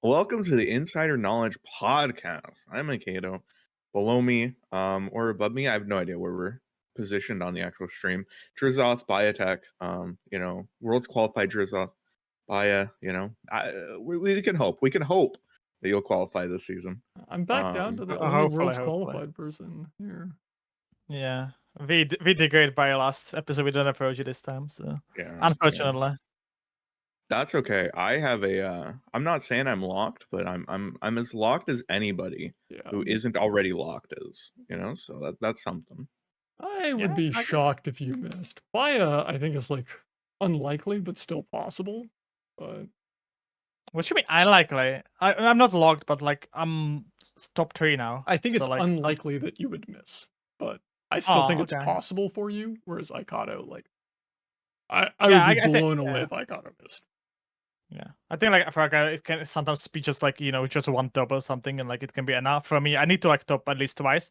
Welcome to the Insider Knowledge podcast. I'm Akato. Below me, or above me, I have no idea where we're positioned on the actual stream. Drizoth, BaJAtak, world's qualified Drizoth, Baya, we can hope. We can hope that you'll qualify this season. I'm back down to the only Hopefully, world's hopefully. qualified person here. Yeah, we did great by last episode. We don't approach it this time, so Yeah. unfortunately. That's okay. I have I'm not saying I'm locked, but I'm as locked as anybody who isn't already locked is, so that's something. I would be shocked if you missed. Baya, I think, is like unlikely, but still possible. But what you mean unlikely? I'm not locked, but like I'm top 3 now. I think so, it's like, unlikely that you would miss. But I still think it's possible for you. Whereas Ikato, like, I would be blown away if Ikato missed. Yeah, I think like for it can sometimes be just like just one top or something, and like it can be enough for me. I need to like top at least twice,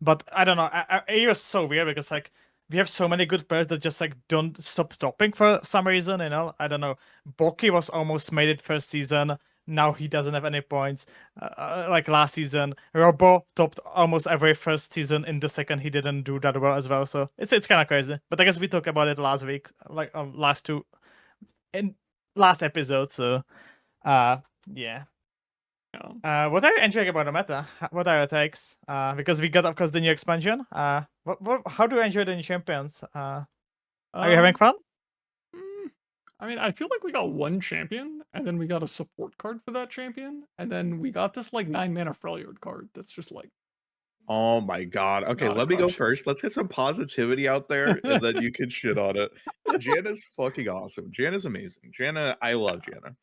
but I don't know. It was so weird because like we have so many good players that just like don't stop topping for some reason. I don't know. Boki was almost made it first season. Now he doesn't have any points. Like last season, Robo topped almost every first season. In the second, he didn't do that well as well. So it's kind of crazy. But I guess we talked about it last week, like last two. Last episode, so yeah. What are you enjoying about the meta? What are your takes? Because we got, of course, the new expansion. How do you enjoy the new champions? Are you having fun? I mean, I feel like we got one champion, and then we got a support card for that champion, and then we got this like 9-mana Freljord card that's just like, oh my god. Okay, let me go first. Let's get some positivity out there, and then you can shit on it. Janna's fucking awesome. Janna's amazing. Janna, I love Janna.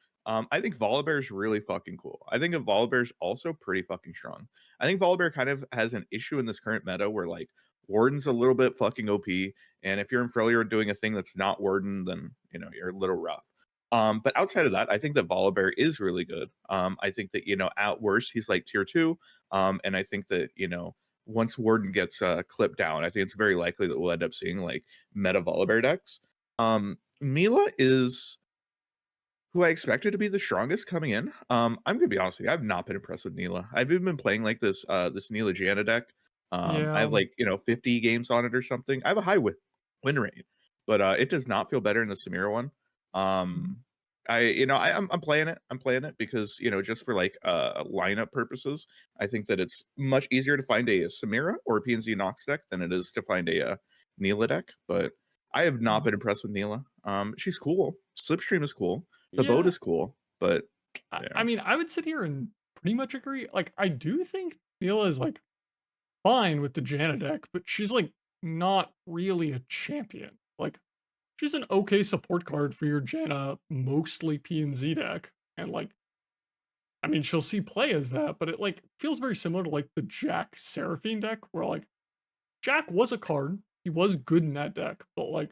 I think Volibear is really fucking cool. I think Volibear is also pretty fucking strong. I think Volibear kind of has an issue in this current meta where like Warden's a little bit fucking OP, and if you're in Freljord doing a thing that's not Warden, then you're a little rough. But outside of that, I think that Volibear is really good. I think that at worst he's like tier 2. And I think that once Warden gets clipped down, I think it's very likely that we'll end up seeing like meta Volibear decks. Nilah is who I expected to be the strongest coming in. I'm gonna be honest with you, I've not been impressed with Nilah. I've even been playing like this Nilah Janna deck. I have like 50 games on it or something. I have a high win rate, but it does not feel better in the Samira one. I'm playing it. I'm playing it because just for like lineup purposes, I think that it's much easier to find a Samira or a PNZ Nox deck than it is to find a Nilah deck. But I have not been impressed with Nilah. She's cool. Slipstream is cool. The boat is cool, but I mean, I would sit here and pretty much agree. Like, I do think Nilah is like fine with the Janna deck, but she's like not really a champion. Like, she's an okay support card for your Janna mostly PNZ deck, and like, I mean, she'll see play as that, but it like feels very similar to like the Jack Seraphine deck, where like Jack was a card, he was good in that deck, but like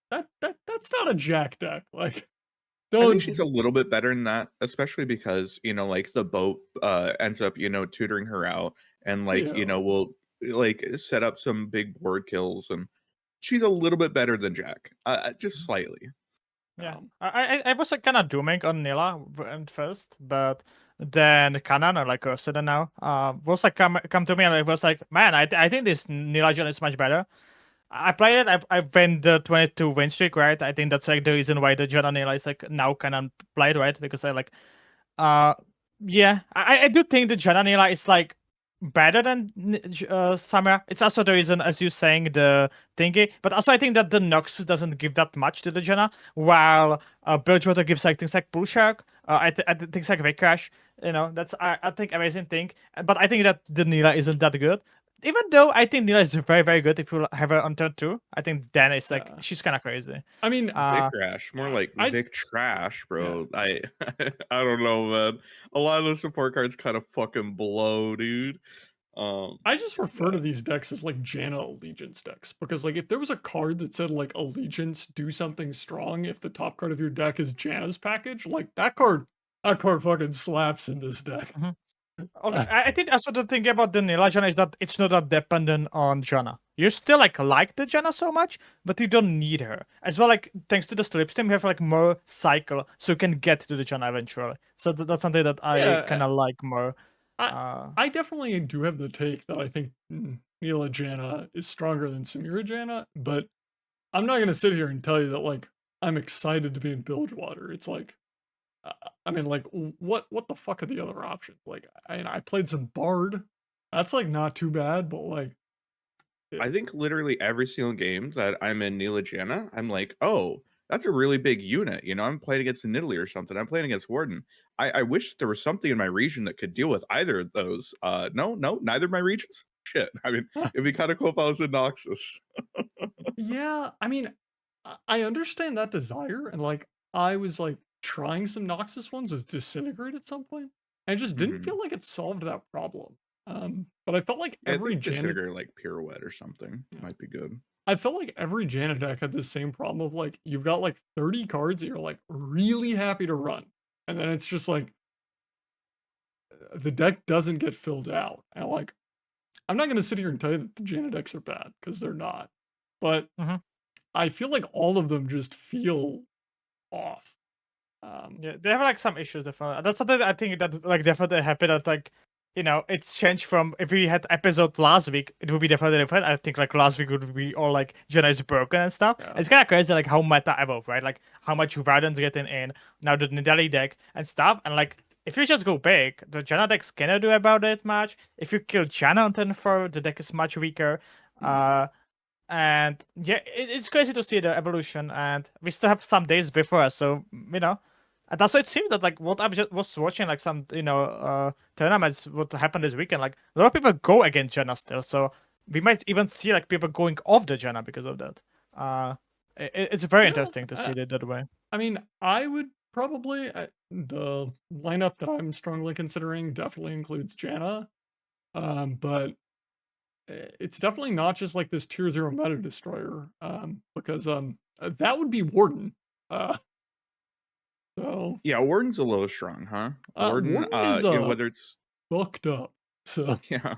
that's not a Jack deck. Like, I think she's a little bit better than that, especially because like the boat ends up tutoring her out, and like will like set up some big board kills, and she's a little bit better than Jack, just slightly. Yeah, I was like kind of dooming on Nilah at first, but then Kanan, or like Ursula now, was like come to me and it was like, man, I think this Nilah Janna is much better. I played it. I've been the 22 win streak, right? I think that's like the reason why the Janna Nilah is like now kind of played, right? Because I like, yeah, I do think the Janna Nilah is like better than Samira. It's also the reason, as you're saying, the thingy. But also I think that the Nox doesn't give that much to the Janna, while BaJAtak gives like things like Bull Shark, things like Wake Crash. That's I think amazing thing. But I think that the Nilah isn't that good. Even though I think Nilah is very, very good if you have her on turn 2. I think Dan is like, she's kind of crazy. I mean, Vic Crash, more like Vic Trash, bro. Yeah. I don't know, man. A lot of the support cards kind of fucking blow, dude. I just refer to these decks as like Janna Allegiance decks, because like if there was a card that said like Allegiance, do something strong, if the top card of your deck is Janna's package, like that card fucking slaps in this deck. Okay, I think also the thing about the Nilah Janna is that it's not that dependent on Janna. you still like the Janna so much, but you don't need her. As well, like thanks to the slipstream, you have like more cycle, so you can get to the Janna eventually. So that's something that I kind of like more. I definitely do have the take that I think Nilah Janna is stronger than Samira Janna, but I'm not gonna sit here and tell you that like I'm excited to be in Bilgewater. It's like, I mean, like what the fuck are the other options? Like, I played some Bard. That's like not too bad, but like, I think literally every single game that I'm in Nilah Janna, I'm like, oh, that's a really big unit. You know, I'm playing against Nidalee or something. I'm playing against Warden. I wish there was something in my region that could deal with either of those. No, neither of my regions. Shit. I mean, it'd be kind of cool if I was in Noxus. yeah, I mean, I understand that desire, and like I was like trying some Noxus ones with Disintegrate at some point. I just didn't feel like it solved that problem. But I felt like I every think Janet, Disintegrate like Pirouette or something might be good. I felt like every Janet deck had the same problem of like you've got like 30 cards that you're like really happy to run, and then it's just like the deck doesn't get filled out. And like I'm not gonna sit here and tell you that the Janet decks are bad because they're not, but I feel like all of them just feel off. Yeah, they have like some issues. Definitely. That's something that I think that like definitely happened. That like it's changed from if we had episode last week, it would be definitely different. I think like last week would be all like Janna is broken and stuff. Yeah. It's kind of crazy like how meta evolved, right? Like how much Warden's getting in now the Nidalee deck and stuff. And like if you just go big, the Janna decks cannot do about it much. If you kill Janna on turn 4, the deck is much weaker. And yeah, it's crazy to see the evolution, and we still have some days before us. So and that's why it seems that like what I just was watching, like some tournaments, what happened this weekend, like a lot of people go against Janna still. So we might even see like people going off the Janna because of that. It's very interesting to see it that way. I mean, I would probably the lineup that I'm strongly considering definitely includes Janna, but it's definitely not just like this tier 0 meta destroyer, because that would be Warden. So yeah, Warden's a little strong, huh? Warden is whether it's fucked up. So yeah,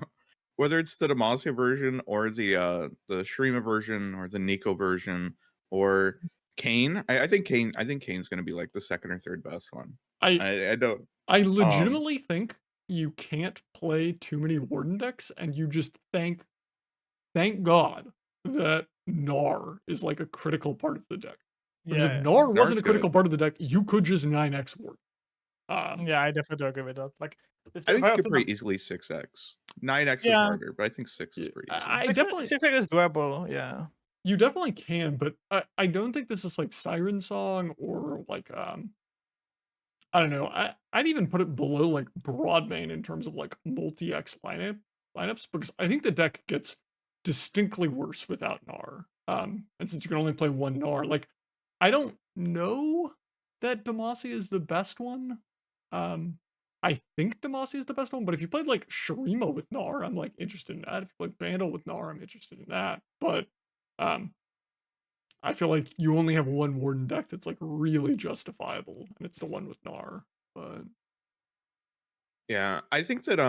whether it's the Demacia version or the Shrima version or the Nico version or Kayn, I think Kayn's gonna be like the second or third best one. I don't. I legitimately think you can't play too many Warden decks, and you just thank God that Gnar is like a critical part of the deck. Because if Gnar wasn't a critical part of the deck, you could just 9x Warden. Yeah, I definitely agree with that. Like, I think you could pretty easily 6x. 9x is harder, but I think 6 is pretty easy. I definitely 6x is doable. Yeah, you definitely can, but I don't think this is like Siren Song or like I don't know. I'd even put it below like Broadmain in terms of like multi-X lineups because I think the deck gets distinctly worse without Gnar. And since you can only play one Gnar, like I don't know that Demacia is the best one. I think Demacia is the best one, but if you played like Shrima with Gnar, I'm like interested in that. If you played Bandle with Gnar, I'm interested in that. But I feel like you only have one Warden deck that's like really justifiable, and it's the one with Gnar. But yeah, I think that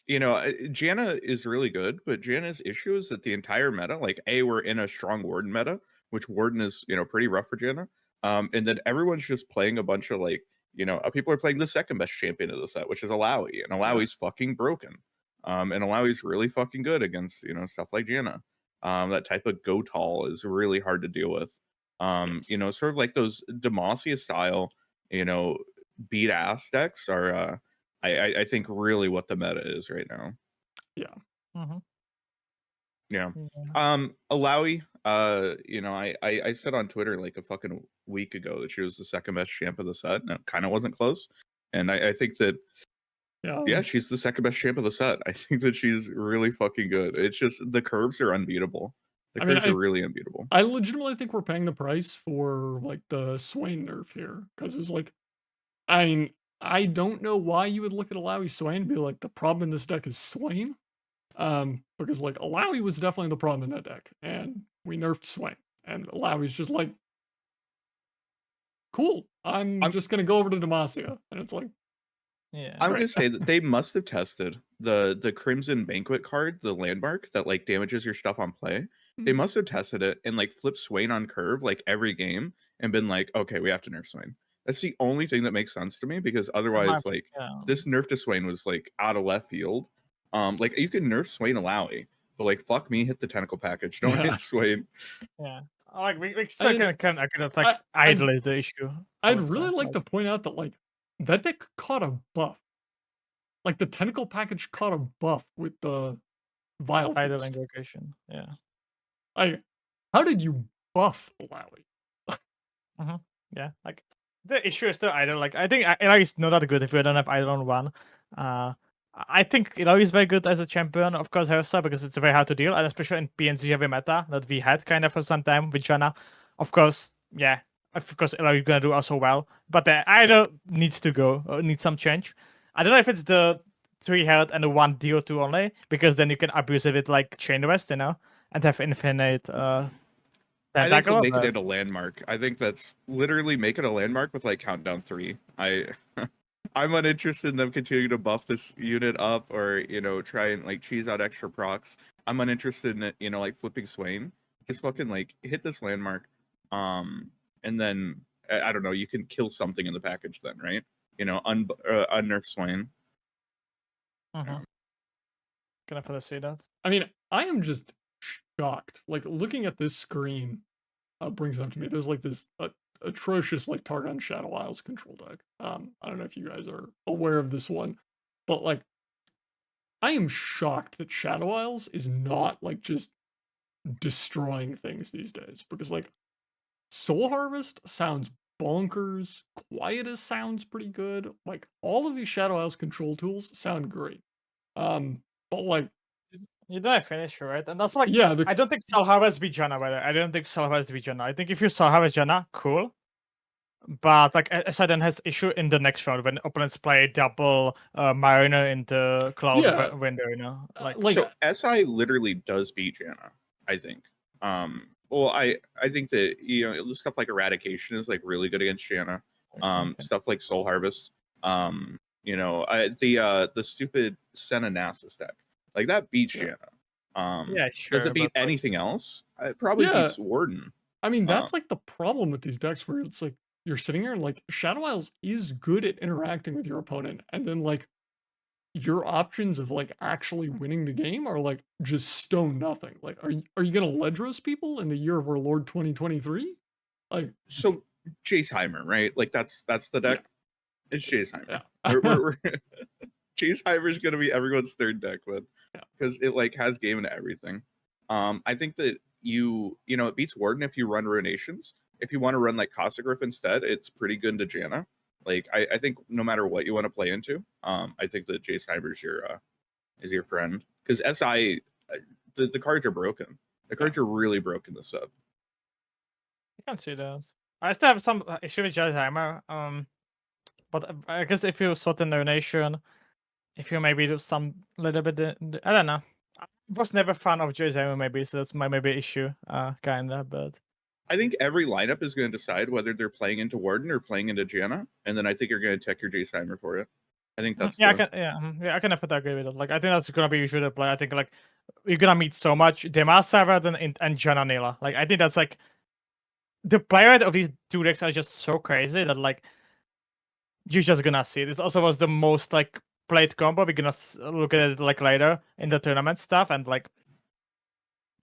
Janna is really good, but Janna's issue is that the entire meta, like we're in a strong Warden meta, which Warden is pretty rough for Janna. And then everyone's just playing a bunch of like people are playing the second best champion of the set, which is Illaoi, and Illaoi's fucking broken. And Illaoi's really fucking good against stuff like Janna. That type of go tall is really hard to deal with. Sort of like those Demacia style, beat ass decks are I think really what the meta is right now. Yeah. Yeah. Illaoi, I said on Twitter like a fucking week ago that she was the second best champ of the set, and it kind of wasn't close. And I think that yeah, she's the second best champ of the set. I think that she's really fucking good. It's just the curves are unbeatable. The curves are really unbeatable. I legitimately think we're paying the price for like the Swain nerf here because it was like, I mean, I don't know why you would look at Illaoi Swain and be like, the problem in this deck is Swain. Because like Illaoi was definitely the problem in that deck, and we nerfed Swain, and Illaoi's just like, cool. I'm just gonna go over to Demacia, and it's like, Yeah. I'm Right. gonna say that they must have tested the Crimson Banquet card, the landmark that like damages your stuff on play. They Mm. must have tested it and like flipped Swain on curve like every game and been like, okay, we have to nerf Swain. That's the only thing that makes sense to me because otherwise, like Yeah. this nerf to Swain was like out of left field. Like you can nerf Swain Illaoi, but like fuck me, hit the tentacle package. Don't Yeah. hit Swain. Yeah. Like we I still mean, kind of like I'd idle is the issue. I I'd would say. really like Like, to point out that like that deck caught a buff. Like the tentacle package caught a buff with the Vile idle Feast. invocation. Yeah. How did you buff Illaoi? Yeah. Like the issue is still idle. Like I think Illaoi is not that good if you don't have idle on one. I think Illaoi is very good as a champion, of course, Hersa, because it's very hard to deal, and especially in PNC heavy meta that we had kind of for some time with Janna. Of course, yeah. Of course, Illaoi is gonna do also well, but the idle needs to go, or needs some change. I don't know if it's the 3 health and the 1 DO2 only, because then you can abuse it with like Chain West, and have infinite I think tentacle. make it a landmark. I think that's literally make it a landmark with like countdown 3. I'm uninterested in them continuing to buff this unit up or try and like cheese out extra procs. I'm uninterested in it, like flipping Swain. Just fucking like hit this landmark, and then I don't know. You can kill something in the package then, right? Unnerf Swain. Can I further say that? I mean, I am just shocked. Like looking at this screen brings up to me. There's like this atrocious like Targon Shadow Isles control deck. I don't know if you guys are aware of this one, but like I am shocked that Shadow Isles is not like just destroying things these days because like Soul Harvest sounds bonkers, Quietus sounds pretty good. Like all of these Shadow Isles control tools sound great. But like You don't have finisher, right? And that's like, yeah, I don't think Soul Harvest be Janna, by the way. I don't think Soul Harvest be Janna. I think if you Soul Harvest Janna, cool. But like Sidon has issue in the next round when opponents play double Mariner in the cloud window, Like so SI literally does beat Janna, I think. Well, I think that stuff like Eradication is like really good against Janna. Stuff like Soul Harvest. The stupid Senna Nasus deck. Like that beats Janna. yeah, sure. Does it beat anything else? It probably beats Warden. I mean, that's like the problem with these decks where it's like you're sitting here and like Shadow Isles is good at interacting with your opponent, and then like your options of like actually winning the game are like just stone nothing. Like, are you gonna Ledros people in the year of our Lord 2023? Like, so Jayce Heimer, right? Like that's the deck. Yeah. It's Jayce Heimer. Yeah. we're Jayce Heimer is gonna be everyone's third deck, man, because it like has game into everything. I think that it beats Warden if you run Ruinations. If you want to run like Caustic instead, it's pretty good to Janna. Like I think no matter what you want to play into, I think that Jayce Heimer is your friend because SI the cards are broken. The cards are really broken this up. I can see that. I still have some issue with Jayce Heimer. But I guess if you sort in donation, if you maybe do some little bit, I don't know. I was never a fan of Jayce Heimer maybe, so that's my maybe issue, kinda. But I think every lineup is going to decide whether they're playing into Warden or playing into Janna, and then I think you're going to tech your Jayce Heimer for it. I think that's I can definitely agree with it. Like I think that's gonna be usually the play. I think like you're gonna meet so much Demacia Savard and Janna Nilah. Like I think that's like the play rate of these two decks are just so crazy that like you're just gonna see. This also was the most like played combo. We're gonna look at it like later in the tournament stuff, and like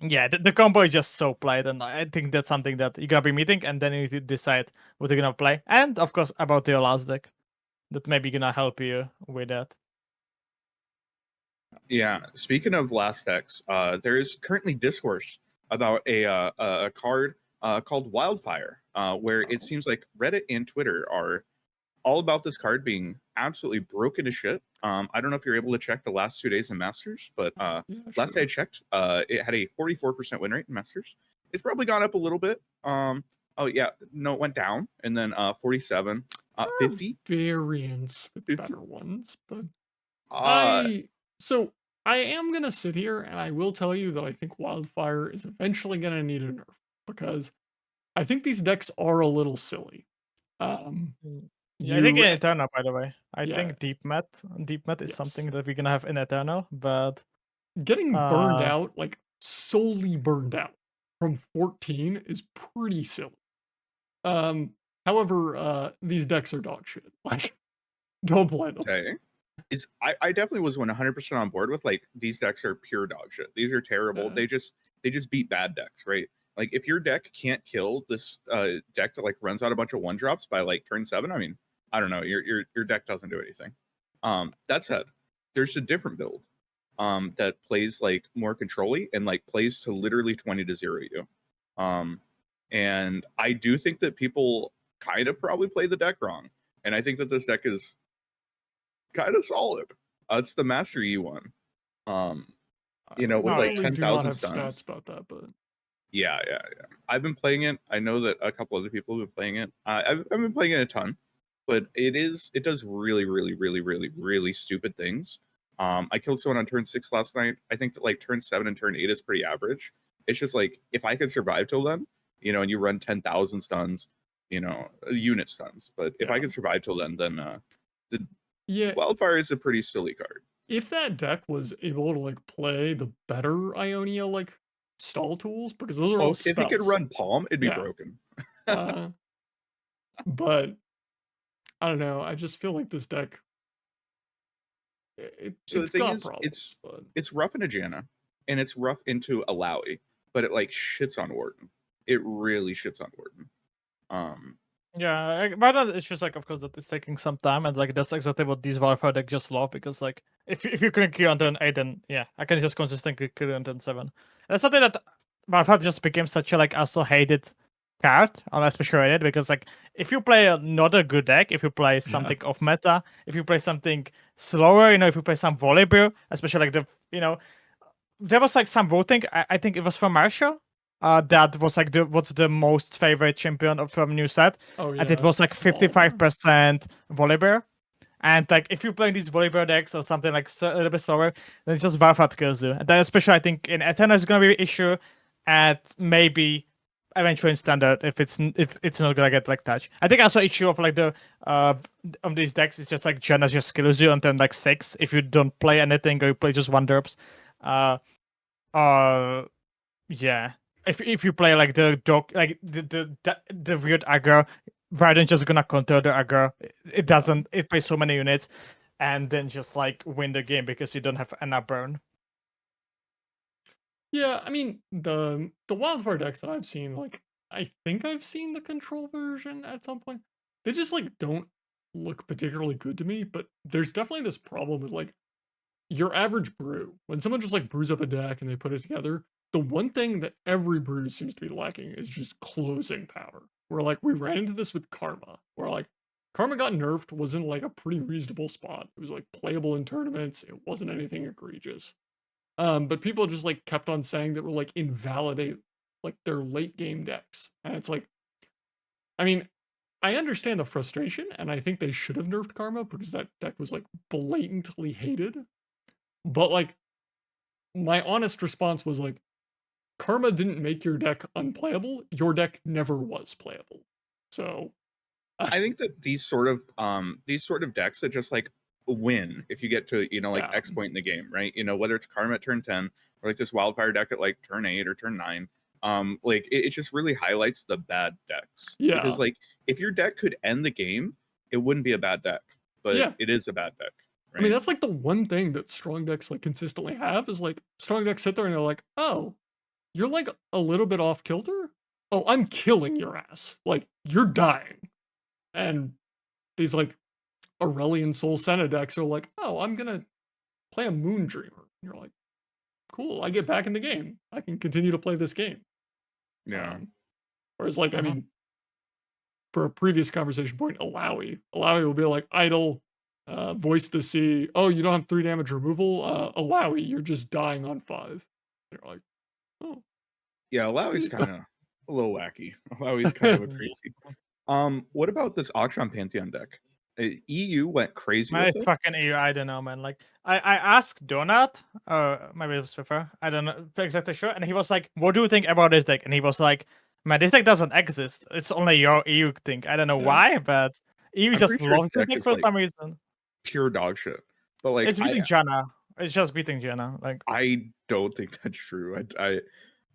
yeah, the combo is just so played, and I think that's something that you're gonna be meeting, and then you need to decide what you're gonna play, and of course about your last deck that maybe gonna help you with that. Yeah, speaking of last decks, there is currently discourse about a card called Wildfire, where it seems like Reddit and Twitter are all about this card being absolutely broken to shit. I don't know if you're able to check the last 2 days in Masters, but last I checked, it had a 44% win rate in Masters. It's probably gone up a little bit. Oh yeah, no, it went down, and then 47, 50 variants with 50? better ones, but Uh, I am gonna sit here and I will tell you that I think Wildfire is eventually gonna need a nerf because I think these decks are a little silly. Yeah, I think You in Eternal, by the way. I yeah. think deep met is Yes. something that we're gonna have in Eternal, but Getting burned out, like solely burned out from 14 is pretty silly. However, these decks are dog shit. Like, don't play them. Okay. I definitely was 100% on board with like these decks are pure dog shit. These are terrible. Yeah. They just beat bad decks, right? Like if your deck can't kill this deck that like runs out a bunch of 1-drops by like turn 7, I mean, I don't know, your deck doesn't do anything. That said, there's a different build that plays like more control-y and like plays to literally 20-0 you. And I do think that people kind of probably play the deck wrong. And I think that this deck is kind of solid. It's the Master Yi one. You know, with like 10,000 stuns. Stats about that, but yeah. I've been playing it. I know that a couple other people have been playing it. I've been playing it a ton, but it does really stupid things. I killed someone on turn 6 last night. I think that like turn 7 and turn 8 is pretty average. It's just like if I could survive till then, you know, and you run 10,000 stuns, you know, unit stuns. But if I could survive till then the Wildfire is a pretty silly card. If that deck was able to like play the better Ionia like stall tools, because those are all spells. If it could run Palm, it'd be broken. But I don't know. I just feel like this deck. So the thing is, it's rough into Janna, and it's rough into Illaoi, but it like shits on Warden. It really shits on Warden. Yeah, but it's just like, of course, that it's taking some time, and like that's exactly what these Wildfire deck just love, because like if you can kill on turn 8, then yeah, I can just consistently kill on turn 7. And that's something that Wildfire just became such a like also hated card, especially rated, because like if you play not a good deck, if you play something off meta, if you play something slower, you know, if you play some Volibear, especially like there was like some voting, I think it was from Marshall. That was like what's the most favorite champion from new set. Oh, yeah. And it was like 55% Volibear. And like if you're playing these Volibear decks or something like a little bit slower, then just Wildfire kills you. And then especially I think in Eternal is gonna be an issue, and maybe eventually in Standard if it's not gonna get like touch. I think also issue of like the of these decks is just like Janna just kills you on turn like 6 if you don't play anything or you play just 1-drops. Yeah. If you play like the dog, like the weird aggro, rather than just gonna counter the aggro, it doesn't. It plays so many units, and then just like win the game because you don't have enough burn. Yeah, I mean the Wildfire decks that I've seen, like I think I've seen the control version at some point. They just like don't look particularly good to me. But there's definitely this problem with like your average brew. When someone just like brews up a deck and they put it together, the one thing that every brew seems to be lacking is just closing power. Where like we ran into this with Karma, where like Karma got nerfed, was in like a pretty reasonable spot. It was like playable in tournaments. It wasn't anything egregious. But people just like kept on saying that we're like invalidate like their late game decks. And it's like, I mean, I understand the frustration, and I think they should have nerfed Karma because that deck was like blatantly hated. But like my honest response was like, Karma didn't make your deck unplayable. Your deck never was playable. So I think that these sort of decks that just like win if you get to, you know, like X point in the game, right? You know, whether it's Karma at turn 10 or like this Wildfire deck at like turn 8 or turn 9. Like it just really highlights the bad decks. Yeah. Because like if your deck could end the game, it wouldn't be a bad deck. But it is a bad deck. Right? I mean, that's like the one thing that strong decks like consistently have is like strong decks sit there and they're like, oh, you're like a little bit off kilter. Oh, I'm killing your ass. Like you're dying. And these like Aurelian Soul Senna decks are like, oh, I'm gonna play a Moon Dreamer. And you're like, cool, I get back in the game. I can continue to play this game. Yeah. Whereas like, I mean, for a previous conversation point, Illaoi will be like idle, voice to see, oh, you don't have 3 damage removal. Illaoi, you're just dying on 5. And you're like, oh. Yeah, Illaoi's kind of a little wacky. Illaoi's kind of a crazy. What about this Akshan Pantheon deck? EU went crazy with it. Fucking EU, I don't know, man. Like I asked Donut, maybe it was Swiffer, I don't know exactly sure, and he was like, "What do you think about this deck?" And he was like, "Man, this deck doesn't exist. It's only your EU thing. I don't know why, but EU I'm just pretty sure his loves this deck deck is for like some reason. pure dog shit. But like, It's beating Janna. It's just beating Janna. Like I don't think that's true. I've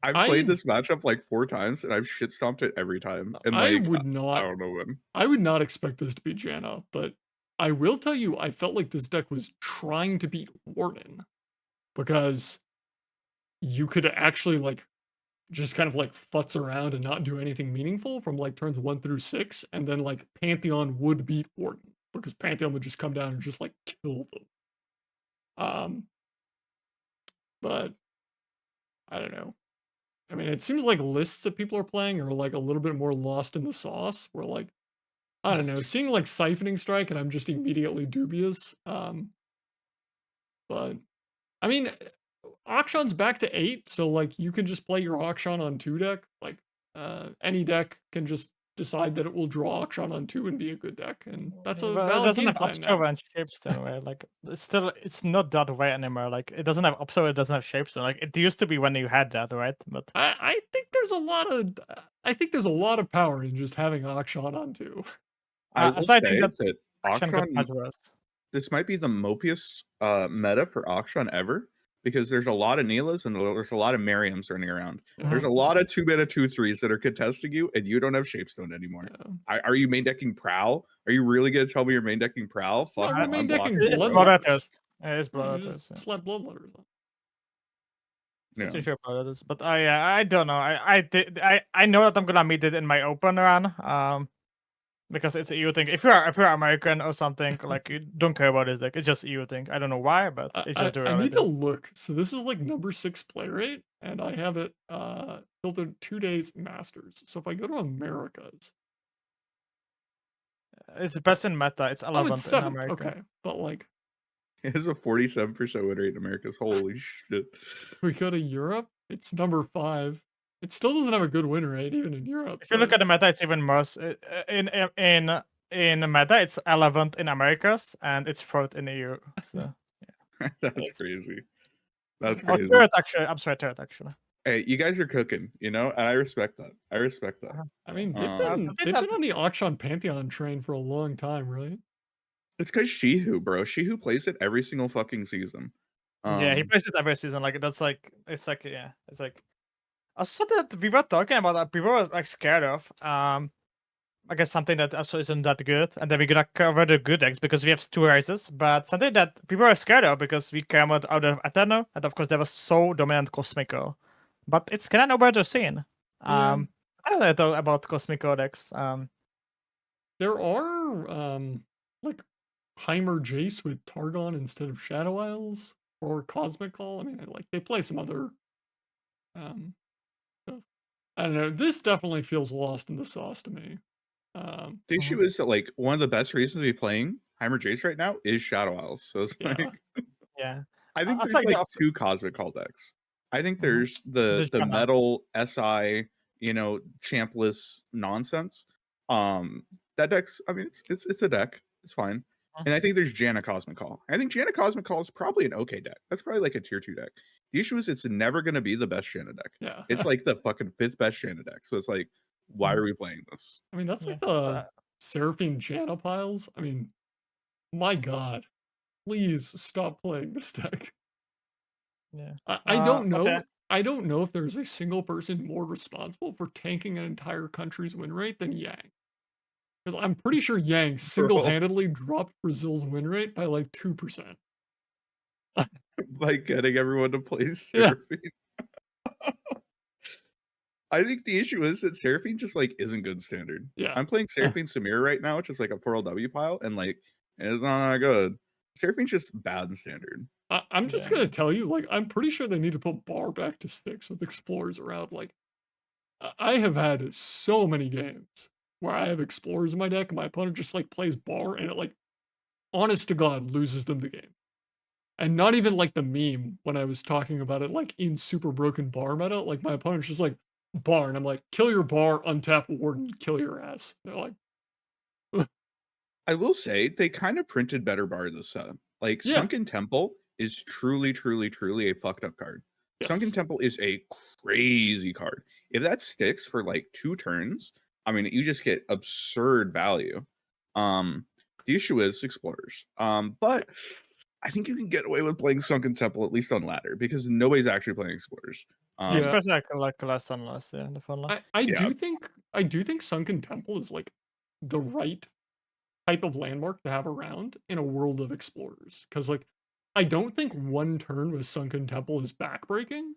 I played this matchup like 4 times and I've shit stomped it every time. And I like, would I not don't know when. I would not expect this to be Janna, but I will tell you I felt like this deck was trying to beat Warden because you could actually like just kind of like futz around and not do anything meaningful from like turns 1 through 6, and then like Pantheon would beat Warden because Pantheon would just come down and just like kill them. But I don't know. I mean, it seems like lists that people are playing are like a little bit more lost in the sauce. Where like, I don't know, seeing like Siphoning Strike, and I'm just immediately dubious. But I mean, Akshan's back to 8, so like you can just play your Akshan on 2 deck. Like, any deck can just decide that it will draw Akshan on 2 and be a good deck, and that's a but it valid doesn't game have plan now. Observer and Shapestone, right? Like it's not that way anymore. Like it doesn't have Observer, it doesn't have Shapestone. Like it used to be when you had that, right? But I think there's a lot of power in just having Akshan on 2. I will aside say that that Akshan got much Akshan, worse. this might be the mopiest meta for Akshan ever because there's a lot of Nilahs and there's a lot of Miriams running around. There's a lot of 2-mana 2/3s that are contesting you, and you don't have Shapestone anymore. Yeah. Are you main decking Prowl? Are you really gonna tell me you're main decking Prowl? Fuck No, no, we're main I'm blocking decking It's Prowl. Bloodletters. It's Yeah, you Bloodletters. just slap Bloodletters on. It's Yeah. usually Bloodletters, but I don't know. I know that I'm gonna meet it in my open run. Because it's a EU thing. If you're American or something, like you don't care about this deck. It's just EU thing. I don't know why, but it's just the I need reality. to look. So this is like number 6 play rate, and I have it filtered 2 days Masters. So if I go to Americas, It's best in meta. It's oh, 11th it's in 7th. America. Okay, but like It has a 47% win rate in Americas. Holy shit. we go to Europe, it's number 5. It still doesn't have a good win rate even in Europe. If you look at the meta, it's even worse. In meta, it's 11th in Americas and it's 4th in EU. So That's crazy. That's oh, crazy. third actually. I'm sorry, third actually. Hey, you guys are cooking, you know, and I respect that. I respect that. I mean, they've Um, been on the Akshan Pantheon train for a long time, right? It's because Shihu, bro. Shihu plays it every single fucking season. Yeah, he plays it every season. Like that's like it's like yeah, it's like something that we were talking about that people were like scared of. I guess something that also isn't that good, and then we're gonna cover the good decks because we have 2 races. But something that people are scared of because we came out of Eterno, and of course there was so dominant Cosmico, but it's kind of nowhere to seen. I don't know about Cosmico decks. There are like Heimer Jayce with Targon instead of Shadow Isles or Cosmic Call. I mean, like they play some other stuff. I don't know. This definitely feels lost in the sauce to me. The issue is that like one of the best reasons to be playing Heimer Jayce right now is Shadow Isles. So it's Yeah. like Yeah, I think there's like like 2 Cosmic Call decks. I think there's the Janna. metal SI, you know, champless nonsense. That deck's I mean it's a deck. It's fine. And I think there's Janna Cosmic Call. I think Janna Cosmic Call is probably an okay deck. That's probably like a tier 2 deck. The issue is it's never gonna be the best Janna deck. Yeah. It's like the fucking 5th best Janna deck. So it's like, why are we playing this? I mean, that's like the Seraphine Janna piles. I mean, my god. Please stop playing this deck. Yeah. I don't know. I don't know if there's a single person more responsible for tanking an entire country's win rate than Yang. Because I'm pretty sure Yang single-handedly dropped Brazil's win rate by like 2%. By getting everyone to play Seraphine. Yeah. I think the issue is that Seraphine just like isn't good standard. Yeah. I'm playing Seraphine Samira right now, which is like a 4LW pile, and like it's not that good. Seraphine's just bad in standard. I'm just gonna tell you, like, I'm pretty sure they need to put bar back to sticks with explorers around. Like, I have had so many games where I have explorers in my deck, and my opponent just like plays bar, and it like, honest to God, loses them the game. And not even like the meme when I was talking about it, like in super broken bar meta. Like my opponent's just like bar, and I'm like, kill your bar, untap Warden, kill your ass. They're like, I will say they kind of printed better bar this set. Like Sunken Temple is truly, truly, truly a fucked up card. Yes. Sunken Temple is a crazy card. If that sticks for like 2 turns, I mean, you just get absurd value. The issue is explorers. But I think you can get away with playing Sunken Temple at least on ladder because nobody's actually playing explorers. Yeah, Yeah. especially like less and less. Yeah, definitely. I do think Sunken Temple is like the right type of landmark to have around in a world of explorers. Because like I don't think one turn with Sunken Temple is backbreaking.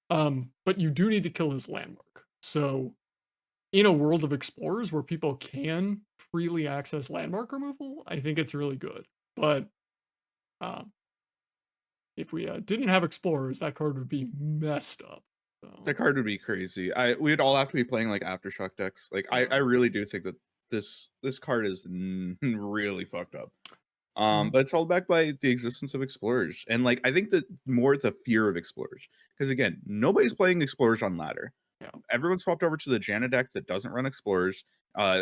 But you do need to kill his landmark. So in a world of explorers where people can freely access landmark removal, I think it's really good. But if we didn't have explorers, that card would be messed up. So. That card would be crazy. We'd all have to be playing like aftershock decks. Like I really do think that this card is really fucked up. But it's all backed by the existence of explorers, and like I think that more the fear of explorers, because again, nobody's playing explorers on ladder. Yeah. Everyone swapped over to the Janna deck that doesn't run explorers.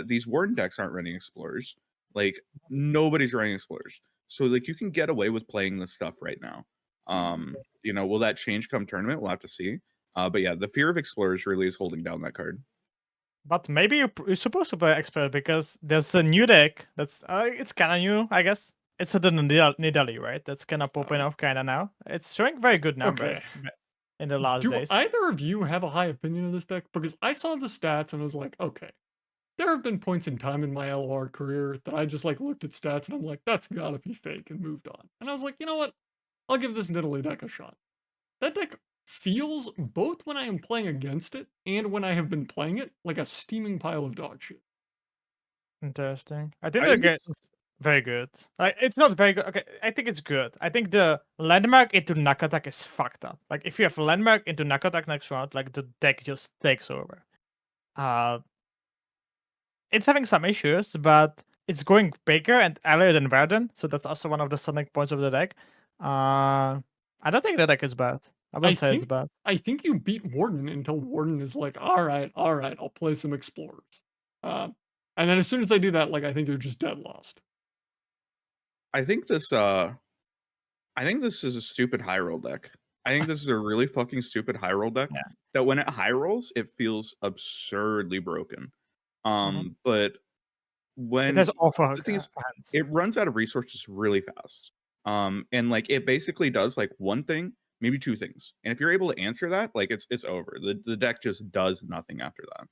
These Warden decks aren't running explorers. Like nobody's running explorers, so like you can get away with playing this stuff right now. Will that change come tournament? We'll have to see. But yeah, the fear of explorers really is holding down that card. But maybe you're supposed to play expert because there's a new deck that's it's kind of new, I guess. It's the Nidalee, right? That's kind of popping off kind of now. It's showing very good numbers in the last days. Do either of you have a high opinion of this deck? Because I saw the stats and was like, okay, there have been points in time in my LOR career that I just like looked at stats and I'm like, that's gotta be fake, and moved on. And I was like, you know what? I'll give this Nidalee deck a shot. That deck feels, both when I am playing against it and when I have been playing it, like a steaming pile of dog shit. Interesting. I think it's very good. Like it's not very good. Okay, I think it's good. I think the landmark into NAKATAK is fucked up. Like if you have landmark into NAKATAK next round, like the deck just takes over. It's having some issues, but it's going bigger and earlier than Warden, so that's also one of the selling points of the deck. I don't think the deck is bad. I wouldn't say it's bad. I think you beat Warden until Warden is like, all right, I'll play some explorers. And then as soon as they do that, like I think you're just dead lost. I think this is a stupid high roll deck. I think this is a really fucking stupid high roll deck that when it high rolls, it feels absurdly broken. But when the thing is, it runs out of resources really fast. And like it basically does like one thing, maybe two things. And if you're able to answer that, like it's over. The deck just does nothing after that.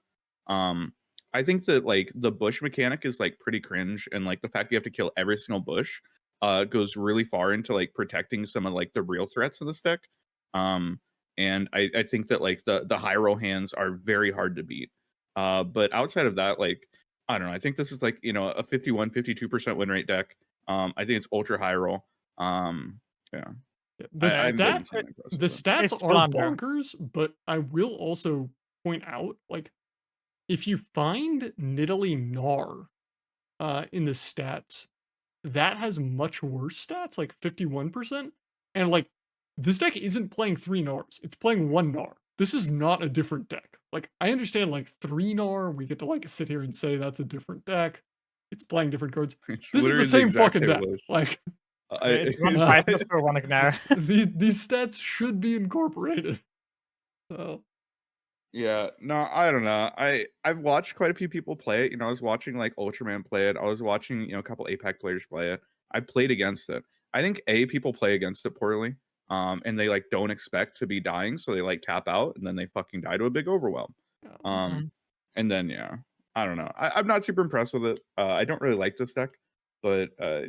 I think that like the bush mechanic is like pretty cringe, and like the fact you have to kill every single bush goes really far into like protecting some of like the real threats in this deck. And I think that like the high roll hands are very hard to beat. But outside of that, like I don't know, I think this is like, a 51-52% win rate deck. I think it's ultra high roll. The stats are bonkers, but I will also point out, like, if you find Nidalee Gnar in the stats, that has much worse stats, like 51%. And like this deck isn't playing 3 Gnars, it's playing 1 Gnar. This is not a different deck. Like, I understand like 3 Gnar, we get to like sit here and say that's a different deck. It's playing different cards. This is the same fucking deck. Like these stats should be incorporated. So yeah, no, I don't know. I've watched quite a few people play it. I was watching like Ultraman play it. I was watching, a couple APAC players play it. I played against it. I think people play against it poorly. And they like don't expect to be dying, so they like tap out and then they fucking die to a big overwhelm. And then I don't know. I'm not super impressed with it. I don't really like this deck, but I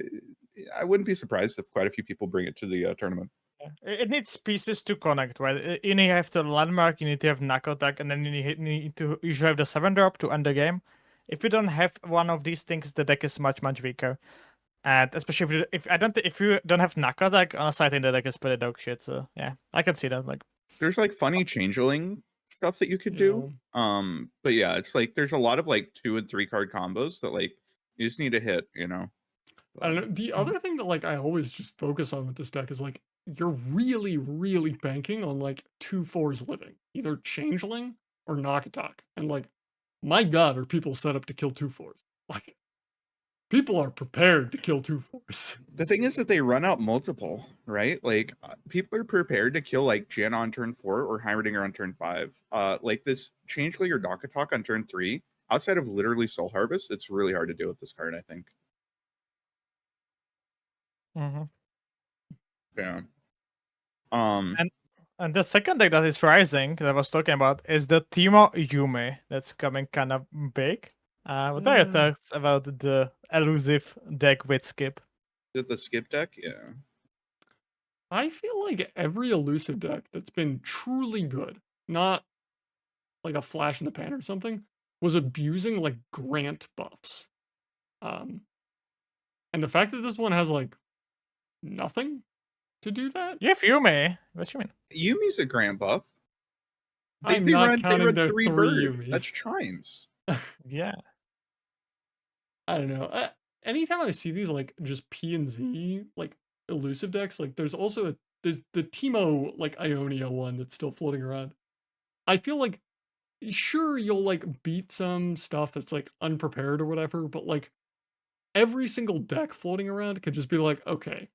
wouldn't be surprised if quite a few people bring it to the tournament. It needs pieces to connect, right? You need to have the landmark, you need to have NAKATAK, and then you need to usually have the 7-drop to end the game. If you don't have one of these things, the deck is much weaker. And especially if you don't have NAKATAK on a side, in the deck is pretty dog shit. So yeah, I can see that. Like there's like funny changeling stuff that you could do. But yeah, it's like there's a lot of like 2 and 3 card combos that like you just need to hit, I don't know. The other thing that like I always just focus on with this deck is like you're really, really banking on like 2/4s living, either changeling or NAKATAK. And like, my god, are people set up to kill 2/4s? Like, people are prepared to kill 2/4s. The thing is that they run out multiple, right? Like people are prepared to kill like Janna on turn 4 or Heimerdinger on turn 5. Like this changeling or NAKATAK on turn 3, outside of literally Soul Harvest, it's really hard to do with this card, I think. Mm-hmm. Yeah. And the second deck that is rising that I was talking about is the Teemo Yummi that's coming kind of big. What are your thoughts about the elusive deck with skip? Is it the skip deck? Yeah. I feel like every elusive deck that's been truly good, not like a flash in the pan or something, was abusing like grant buffs. And the fact that this one has like nothing to do that. You have Yummi. What you mean? Yumi's a grand buff. I'm not counting run the 3 three bird. Yumis. That's chimes. Yeah. I don't know. Anytime I see these like just P and Z like elusive decks, like there's also there's the Teemo like Ionia one that's still floating around. I feel like sure you'll like beat some stuff that's like unprepared or whatever, but like every single deck floating around could just be like, okay,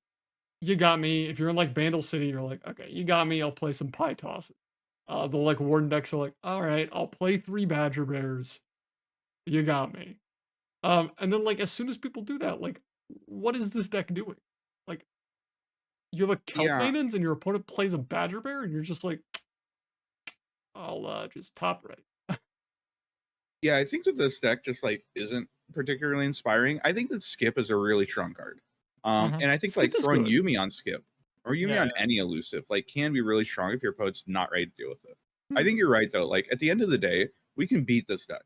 you got me. If you're in like Bandle City, you're like, okay, you got me. I'll play some pie tosses. The like Warden decks are like, all right, I'll play 3 Badger Bears. You got me. And then like as soon as people do that, like, what is this deck doing? Like, you have a Kelp Maidens and your opponent plays a Badger Bear, and you're just like, I'll just top right. Yeah, I think that this deck just like isn't particularly inspiring. I think that skip is a really strong card. And I think Skip like is throwing good. Yummi on skip or Yummi on any elusive like can be really strong if your opponent's not ready to deal with it. I think you're right though. Like at the end of the day, we can beat this deck.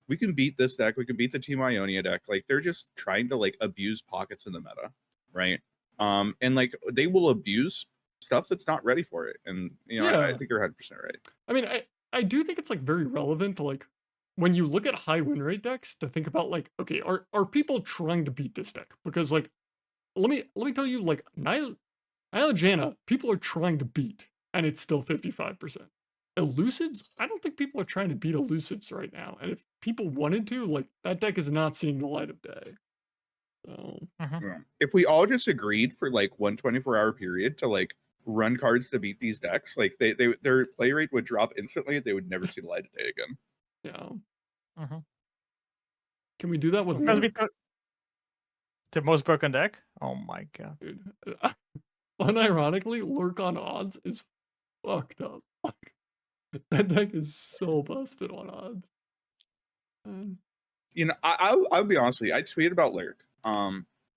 We can beat this deck. We can beat the Team Ionia deck. Like they're just trying to like abuse pockets in the meta, right? And like they will abuse stuff that's not ready for it. And you know, I think you're 100% right. I mean, I do think it's like very relevant to like when you look at high win rate decks to think about like, okay, are people trying to beat this deck? Because like, let me tell you, like Nilah Janna, people are trying to beat, and it's still 55%. Elusives, I don't think people are trying to beat elusives right now. And if people wanted to, like that deck is not seeing the light of day. So if we all just agreed for like 1 24-hour period to like run cards to beat these decks, like their play rate would drop instantly. They would never see the light of day again. Yeah. Can we do that with the most broken deck? Oh my god. Dude. Unironically, Lurk on odds is fucked up. That deck is so busted on odds. You know, I'll be honest with you. I tweeted about Lurk.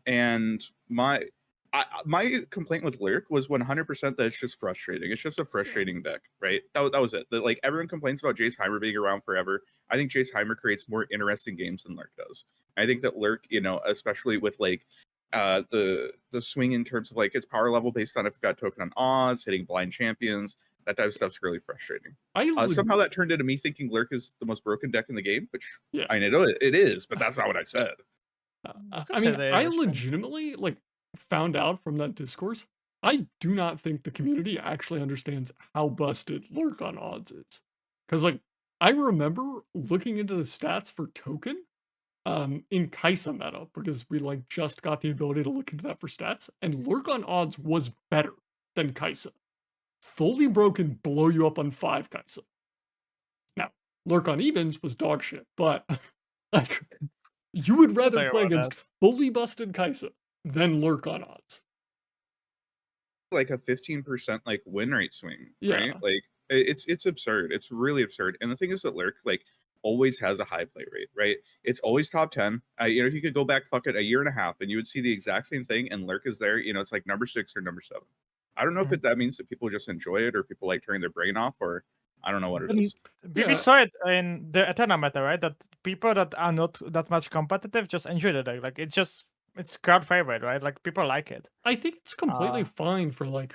And my complaint with Lurk was 100% that it's just frustrating. It's just a frustrating deck, right? That was it. Like everyone complains about Jayce Heimer being around forever. I think Jayce Heimer creates more interesting games than Lurk does. I think that Lurk, you know, especially with like the swing in terms of like its power level based on if it got token on odds, hitting blind champions, that type of stuff's really frustrating. Somehow that turned into me thinking Lurk is the most broken deck in the game, which I know it is, but that's not what I said. I mean, I legitimately like found out from that discourse. I do not think the community actually understands how busted Lurk on odds is. Because like I remember looking into the stats for token in Kai'Sa meta because we like just got the ability to look into that for stats, and Lurk on odds was better than Kai'Sa. Fully broken, blow you up on 5 Kai'Sa. Now, Lurk on evens was dog shit, but like, you would rather play against fully busted Kai'Sa than Lurk on odds. Like a 15% like win rate swing, right? Like it's absurd. It's really absurd. And the thing is that Lurk like always has a high play rate, right? It's always top 10. You know, if you could go back a year and a half and you would see the exact same thing and Lurk is there, you know, it's like number 6 or number 7. I don't know if that means that people just enjoy it or people like turning their brain off, or I don't know what it is. We saw it in the Eterna meta, right? That people that are not that much competitive just enjoy the deck. Like it's crowd favorite, right? Like people like it. I think it's completely fine for like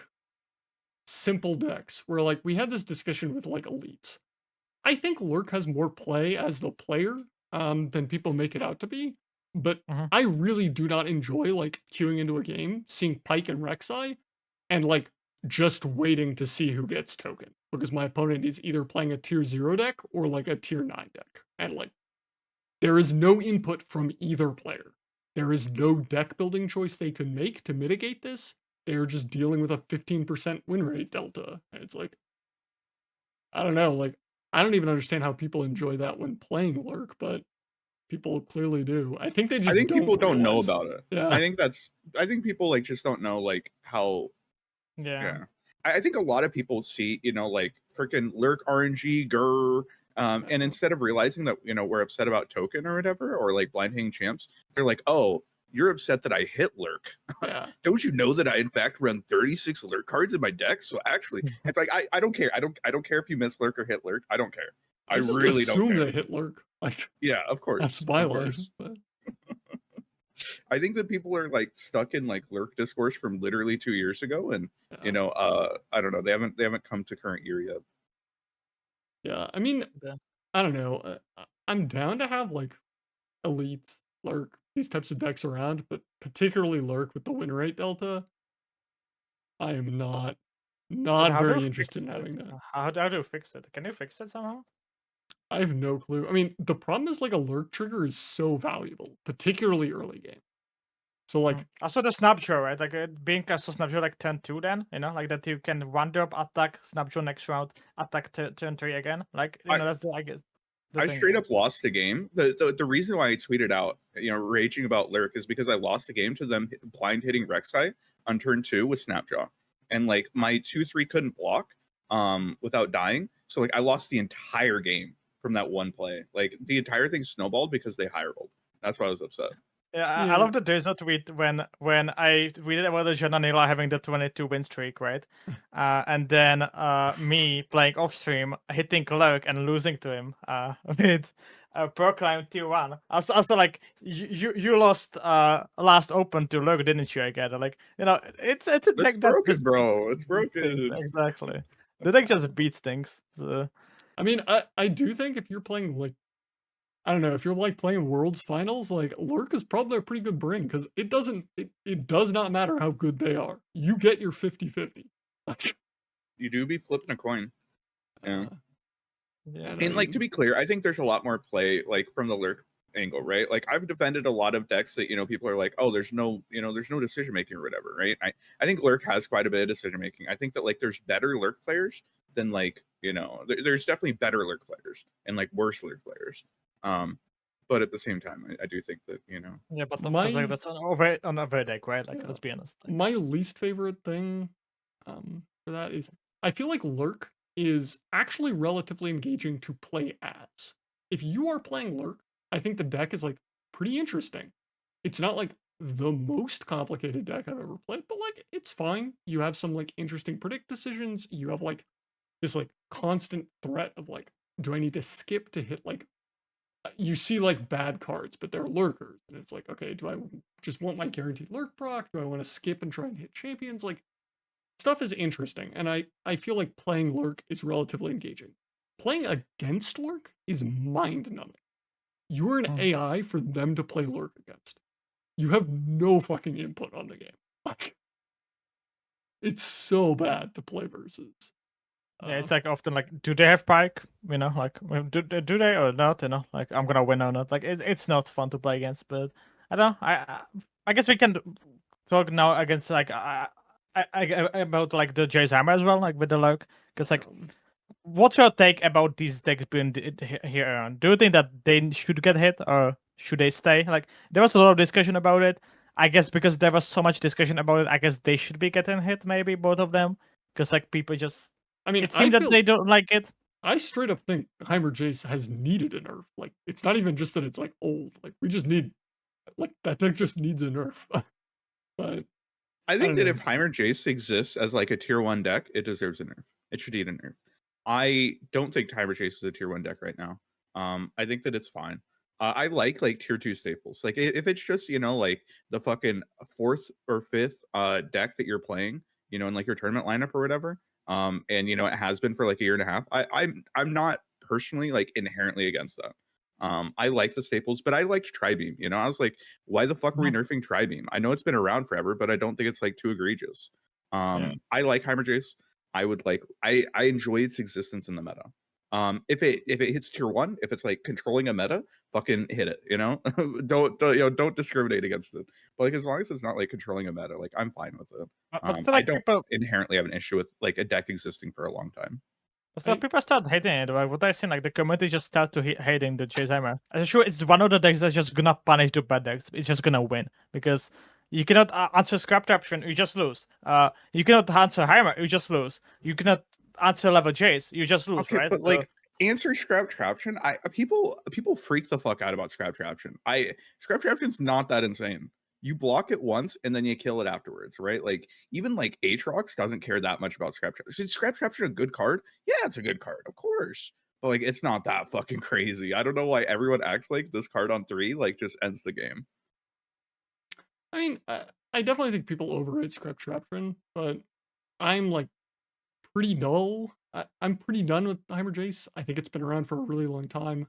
simple decks where like we had this discussion with like elites. I think Lurk has more play as the player than people make it out to be. But I really do not enjoy like queuing into a game, seeing Pyke and Rek'Sai, and like just waiting to see who gets token. Because my opponent is either playing a tier 0 deck or like a tier 9 deck. And like there is no input from either player. There is no deck building choice they can make to mitigate this. They're just dealing with a 15% win rate delta. And it's like, I don't know, like I don't even understand how people enjoy that when playing Lurk, but people clearly do. I think they I just think people don't know realize. about it. Yeah. I think people like just don't know like how. Yeah. Yeah. I think a lot of people see, like freaking Lurk RNG, grr, and instead of realizing that, we're upset about token or whatever, or like blind hanging champs, they're like, oh, you're upset that I hit Lurk. Yeah. Don't you know that I in fact run 36 Lurk cards in my deck? So actually, it's like I don't care. I don't care if you miss Lurk or hit Lurk. I don't care. I just really don't assume care. they hit Lurk. Like, Yeah, of course. that's my of life. course. But... I think that people are like stuck in like Lurk discourse from literally 2 years ago, and yeah. I don't know. They haven't come to current year yet. Yeah, I mean, Yeah. I don't know. I'm down to have like Elite, Lurk, these types of decks around, but particularly Lurk with the win rate delta. I am not But how do very you interested fix in it? having that. How do you fix it? Can you fix it somehow? I have no clue. I mean, the problem is like a Lurk trigger is so valuable, particularly early game. So like, also the snapshot, right? Like being a snapshot like turn 2 then, like that you can one drop attack, snapshot next round, attack turn 3 again. Like that's the I guess. I straight up lost the game. The reason why I tweeted out, raging about Lurk is because I lost the game to them blind hitting Rek'Sai on turn 2 with Snapjaw. And like my 2/3 couldn't block without dying. So like I lost the entire game from that one play. Like the entire thing snowballed because they high rolled. That's why I was upset. Yeah, I love the Jayce tweet when I tweeted about the Janna Nilah having the 22 win streak, right? And then me playing off stream, hitting Lurk and losing to him with Proclaim tier 1. Also like you lost last open to Lurk, didn't you? Again, like it's a deck broken, that just bro. It's broken. Exactly. The deck just beats things. So. I mean, I do think if you're playing like, I don't know, if you're like playing Worlds Finals, like Lurk is probably a pretty good bring because it does not matter how good they are. You get your 50-50. You do be flipping a coin. Yeah. Yeah. And like to be clear, I think there's a lot more play like from the Lurk angle, right? Like I've defended a lot of decks that people are like, oh, there's no decision making or whatever, right? I think Lurk has quite a bit of decision making. I think that like there's better Lurk players than like there's definitely better Lurk players and like worse Lurk players. But at the same time, I do think that Yeah, but like, that's on a deck, right? Like let's be honest. Like. My least favorite thing for that is I feel like Lurk is actually relatively engaging to play as. If you are playing Lurk, I think the deck is like pretty interesting. It's not like the most complicated deck I've ever played, but like it's fine. You have some like interesting predict decisions. You have like this like constant threat of like, do I need to skip to hit like you see like bad cards, but they're lurkers. And it's like, okay, do I just want my guaranteed lurk proc? Do I want to skip and try and hit champions? Like stuff is interesting. And I feel like playing lurk is relatively engaging. Playing against lurk is mind numbing. You're an AI for them to play lurk against. You have no fucking input on the game. Like, it's so bad to play versus. Yeah, it's like often like, do they have pike? Like do they or not? Like I'm gonna win or not. Like it's not fun to play against. But I don't know. I guess we can talk now against like about like the Jayce Heimer as well, like with the Lurk. Because like, what's your take about these decks being here? Do you think that they should get hit or should they stay? Like there was a lot of discussion about it. I guess because there was so much discussion about it, I guess they should be getting hit. Maybe both of them. Because like people just. I mean, it seems that they don't like it. I straight up think Heimer Jayce has needed a nerf. Like, it's not even just that it's like old. Like, we just need, like, that deck just needs a nerf. But I think that if Heimer Jayce exists as like a tier 1 deck, it deserves a nerf. It should need a nerf. I don't think Heimer Jayce is a tier 1 deck right now. I think that it's fine. I like tier 2 staples. Like if it's just like the fucking 4th or 5th deck that you're playing, in like your tournament lineup or whatever. And it has been for like a year and a half. I'm not personally like inherently against that. I like the staples, but I liked Tri-Beam. I was like, why the fuck are we nerfing Tri-Beam? I know it's been around forever, but I don't think it's like too egregious. I like Heimer Jayce. I would like I enjoy its existence in the meta. If it hits tier 1, if it's like controlling a meta, fucking hit it. Don't discriminate against it. But like as long as it's not like controlling a meta, like I'm fine with it. I don't inherently have an issue with like a deck existing for a long time. So people start hating it. Like what I seen, like the community just starts to hating the Jayce Heimer. I'm sure it's one of the decks that's just gonna punish the bad decks. It's just gonna win because you cannot answer Scrap Option, you just lose. You cannot answer Heimer, you just lose. You cannot answer level Jayce, you just lose. Okay, right? but like answer Scrap Traption, people freak the fuck out about Scrap Traption. Scrap Traption's not that insane. You block it once and then you kill it afterwards, right? Like even like Aatrox doesn't care that much about Scrap Traption. Is Scrap Traption a good card? Yeah, it's a good card, of course. But like it's not that fucking crazy. I don't know why everyone acts like this card on 3 like just ends the game. I mean, I definitely think people overrate Scrap Traption, but I'm like pretty dull. I'm pretty done with Heimer Jayce. I think it's been around for a really long time.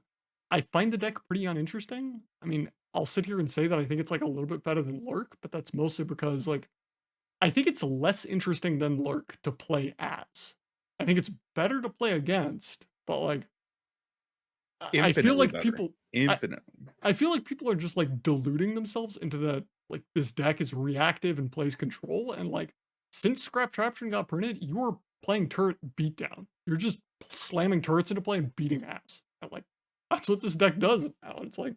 I find the deck pretty uninteresting. I mean, I'll sit here and say that I think it's like a little bit better than Lurk, but that's mostly because like I think it's less interesting than Lurk to play as. I think it's better to play against, but like I feel like people infinitely. I feel like people are just like deluding themselves into that like this deck is reactive and plays control, and like since Scrap Traption got printed, you are playing turret beatdown. You're just slamming turrets into play and beating ass. And like that's what this deck does now. It's like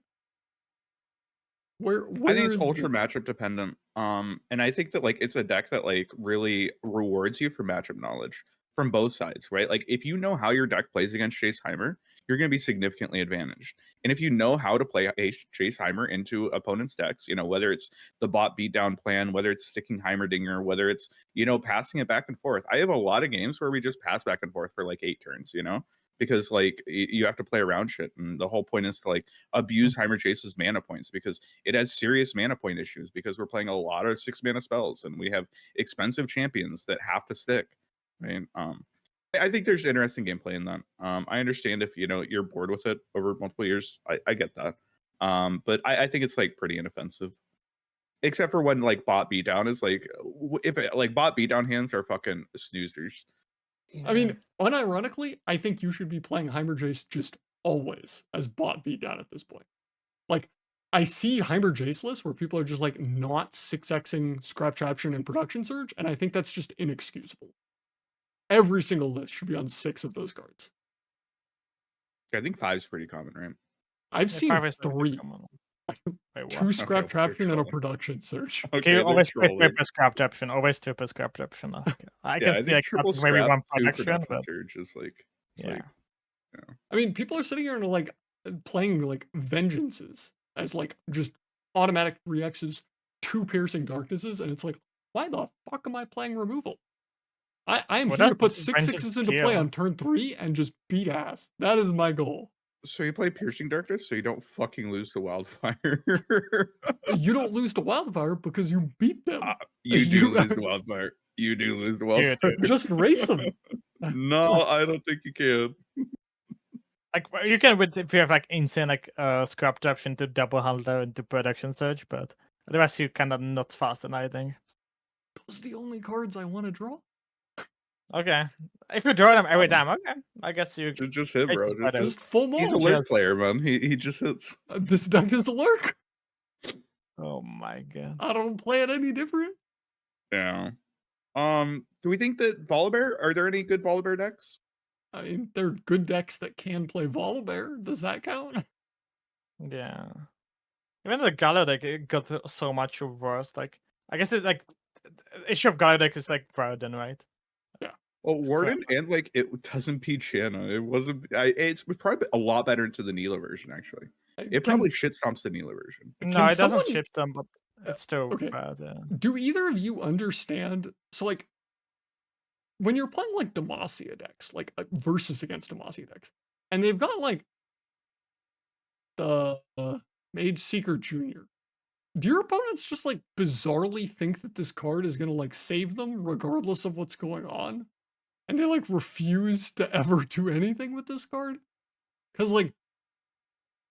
where I think it's ultra matchup dependent. And I think that like it's a deck that like really rewards you for matchup knowledge from both sides, right? Like if you know how your deck plays against Jayce Heimer, you're going to be significantly advantaged. And if you know how to play Jayce Heimer into opponents' decks, you know, whether it's the bot beatdown plan, whether it's sticking Heimerdinger, whether it's, you know, passing it back and forth. I have a lot of games where we just pass back and forth for like 8 turns, you know, because like you have to play around shit. And the whole point is to like abuse Heimer Jayce's mana points because it has serious mana point issues because we're playing a lot of 6 mana spells and we have expensive champions that have to stick. Right. I think there's interesting gameplay in that. I understand if you know you're bored with it over multiple years. I get that. But I think it's like pretty inoffensive. Except for when like bot beatdown is like if it, like bot beatdown hands are fucking snoozers. I mean, unironically, I think you should be playing Heimer Jayce just always as bot beatdown at this point. Like, I see Heimer Jayce lists where people are just like not 6xing Scrap Traption and Production Surge, and I think that's just inexcusable. Every single list should be on 6 of those cards. I think 5 is pretty common, right? I've seen 3. Wait, 2 Scrap Okay, Traption and a Production Surge. Okay, you always play triple Scrap Traption. Always triple Scrap Traption. Okay. I can see like triple maybe one production, but surge is like yeah. I mean, people are sitting here and like playing like Vengeances as like just automatic 3x's, 2 Piercing Darknesses, and it's like, why the fuck am I playing removal? I am here to put 6/6s into play on turn 3 and just beat ass. That is my goal. So you play Piercing Darkness so you don't fucking lose to Wildfire. You don't lose to Wildfire because you beat them. You do lose to Wildfire. You do lose to Wildfire. Just race them. No, I don't think you can. Like you can if you have like insane like Scrap Traption to double handler into Production Surge, but otherwise you kind of not fast enough, I think. Those are the only cards I want to draw. Okay, if you draw them every time, okay, I guess you just hit, bro. Just full ball. He's a Lurk player, man. He just hits. This deck is a Lurk. Oh my god! I don't play it any different. Yeah. Do we think that Volibear? Are there any good Volibear decks? I mean, they're good decks that can play Volibear. Does that count? Yeah. Even the Gauntlet deck got so much worse. Like I guess it's like issue of Gauntlet deck is like Warden, right? Yeah. Well, Warden and like it doesn't beat Janna. It wasn't. It's probably a lot better into the Nilah version. Actually, it probably shit stomps the Nilah version. No, it doesn't ship them, but it's still bad. Yeah. Do either of you understand? So like, when you're playing like Demacia decks, like versus against Demacia decks, and they've got like the Mage Seeker Jr. Do your opponents just like bizarrely think that this card is gonna like save them regardless of what's going on? And they like refuse to ever do anything with this card? Because like,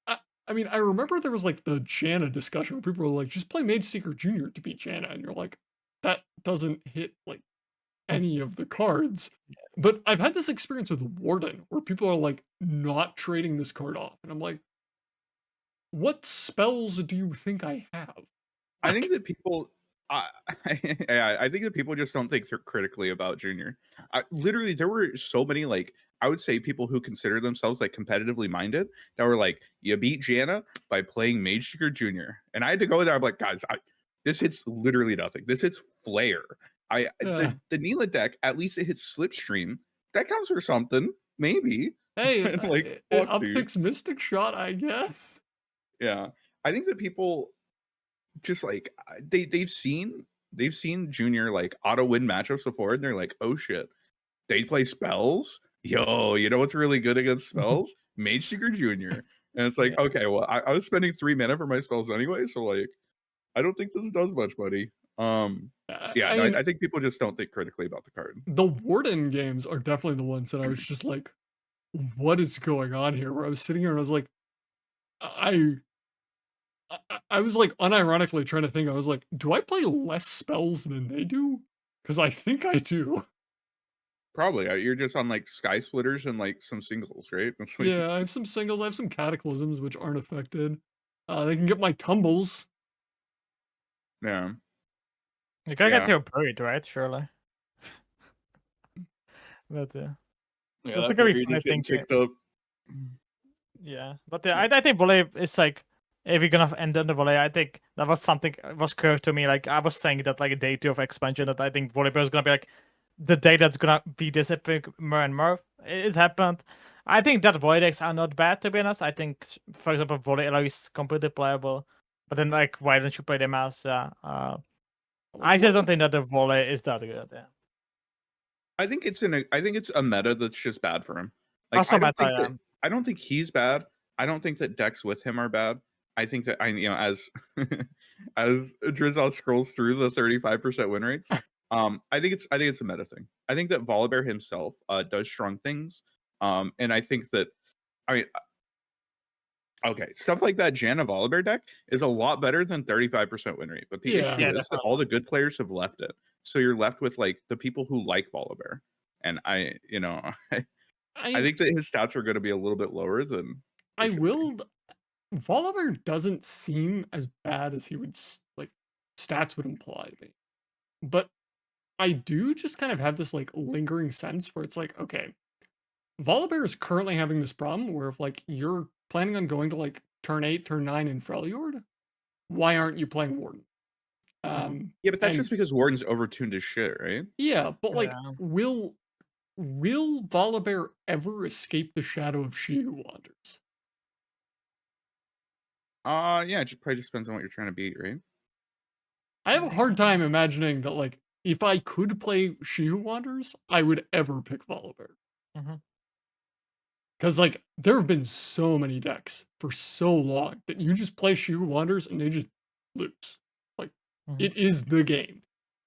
I mean, I remember there was like the Janna discussion where people were like, just play Mage Seeker Jr. to beat Janna. And you're like, that doesn't hit like any of the cards. But I've had this experience with Warden where people are like not trading this card off. And I'm like, what spells do you think I have? I think that people I, I think that people just don't think critically about Junior. Literally, there were so many like I would say people who consider themselves like competitively minded that were like, you beat Janna by playing Mage Seeker Junior, and I had to go there. I'm like, guys, this hits literally nothing. This hits Flare. The Nilah deck, at least it hits Slipstream. That counts for something, maybe. Hey, like it fuck, dude. upticks Mystic Shot, I guess. Yeah, I think that people just like they've seen Junior like auto win matchups before, and they're like, oh shit, they play spells. Yo, you know what's really good against spells? Mage Seeker Junior. And it's like, Yeah. okay, well, I was spending 3 mana for my spells anyway, so like, I don't think this does much, buddy. Yeah, I no, mean, I think people just don't think critically about the card. the Warden games are definitely the ones that I was just like, what is going on here? Where I was sitting here and I was like, I was like unironically trying to think. I was like, do I play less spells than they do? Because I think I do. Probably. You're just on like Sky Splitters and like some singles, right? It's like, Yeah, I have some singles. I have some cataclysms which aren't affected. They can get my tumbles. yeah. You gotta Yeah. get your buried, right? Surely. But Yeah, that's that gonna be period funny is getting thinking. picked up. Yeah, but I think volley is like if you're gonna end on the volley, I think that was something was clear to me. Like I was saying that like a day 2 of expansion that I think Volibear is gonna be like the day that's gonna be disappearing more and more. It happened. I think that volley decks are not bad to be honest. I think for example volley Illaoi is completely playable, but then like why don't you play them as? I just don't think that the volley is that good. Yeah. I think it's a meta that's just bad for him. Like Also, I don't think he's bad. I don't think that decks with him are bad. I think that as as Drizzt scrolls through the 35% win rates, I think it's a meta thing. I think that Volibear himself does strong things. And I think that I mean okay, stuff like that Janna Volibear deck is a lot better than 35% win rate. But the issue is that all the good players have left it. So you're left with like the people who like Volibear. And I think that his stats are going to be a little bit lower than Volibear doesn't seem as bad as he would like stats would imply to me. But I do just kind of have this like lingering sense where it's like, okay, Volibear is currently having this problem where if like you're planning on going to like turn 8, turn 9 in Freljord, why aren't you playing Warden? Yeah, but that's just because Warden's overtuned his shit, right? Yeah, but like will Volibear ever escape the shadow of She Who Wanders? Yeah, it probably just depends on what you're trying to beat, right? I have a hard time imagining that like if I could play She Who Wanders, I would ever pick Volibear. Because like there have been so many decks for so long that you just play She Who Wanders and they just lose. Like it is the game.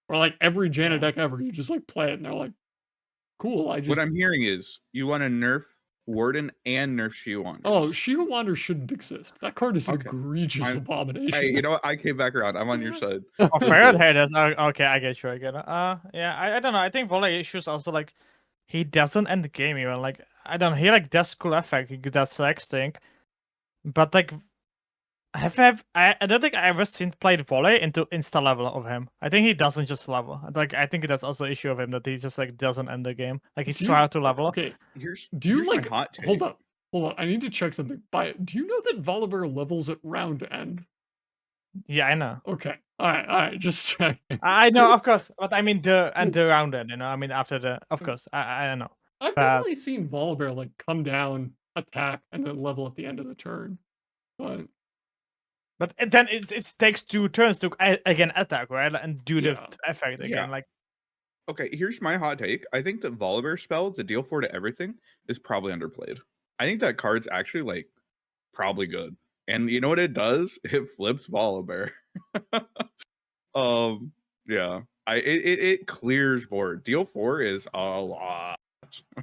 Or like every Janna deck ever, you just like play it and they're like, cool. What I'm hearing is you want to nerf Warden and nerf She Who Wanders. Oh, She Who Wanders shouldn't exist. That card is an egregious abomination. Hey, you know what? I came back around. I'm on your side. Oh, fair haters. Okay, I get you. I get it. Yeah, I don't know. I think volley issues also like he doesn't end the game even. Like I don't know. He like does cool effect. He does sex thing, but like I don't think I ever seen played volley into insta level of him. I think he doesn't just level. Like I think that's also an issue of him that he just like doesn't end the game. Like he's trying to level. Okay, here's like my hot take. hold up. I need to check something. Do you know that Volibear levels at round end? Yeah, I know. Okay, all right, just check. I know, of course, but I mean the round end. You know, I mean after the, of course, I don't know. I've definitely seen Volibear like come down, attack, and then level at the end of the turn, but then it takes 2 turns to again attack, right, and do the effect again. Like, okay, here's my hot take. I think that Volibear spell, the deal 4 to everything, is probably underplayed. I think that card's actually like probably good. And you know what it does? It flips Volibear. Yeah. It clears board. Deal 4 is a lot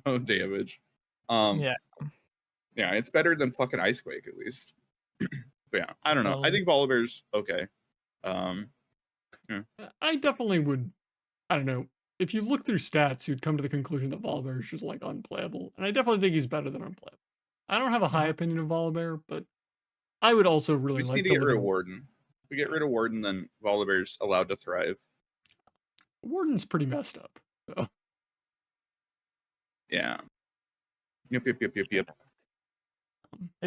of damage. yeah, it's better than fucking Icequake at least. But yeah, I don't know. I think Volibear's okay. Yeah. I definitely would. I don't know. If you look through stats, you'd come to the conclusion that Volibear is just like unplayable, and I definitely think he's better than unplayable. I don't have a high opinion of Volibear, but I would also really like to get rid of Warden. we get rid of Warden, then Volibear's allowed to thrive. Warden's pretty messed up. So. Yeah. Yep. It's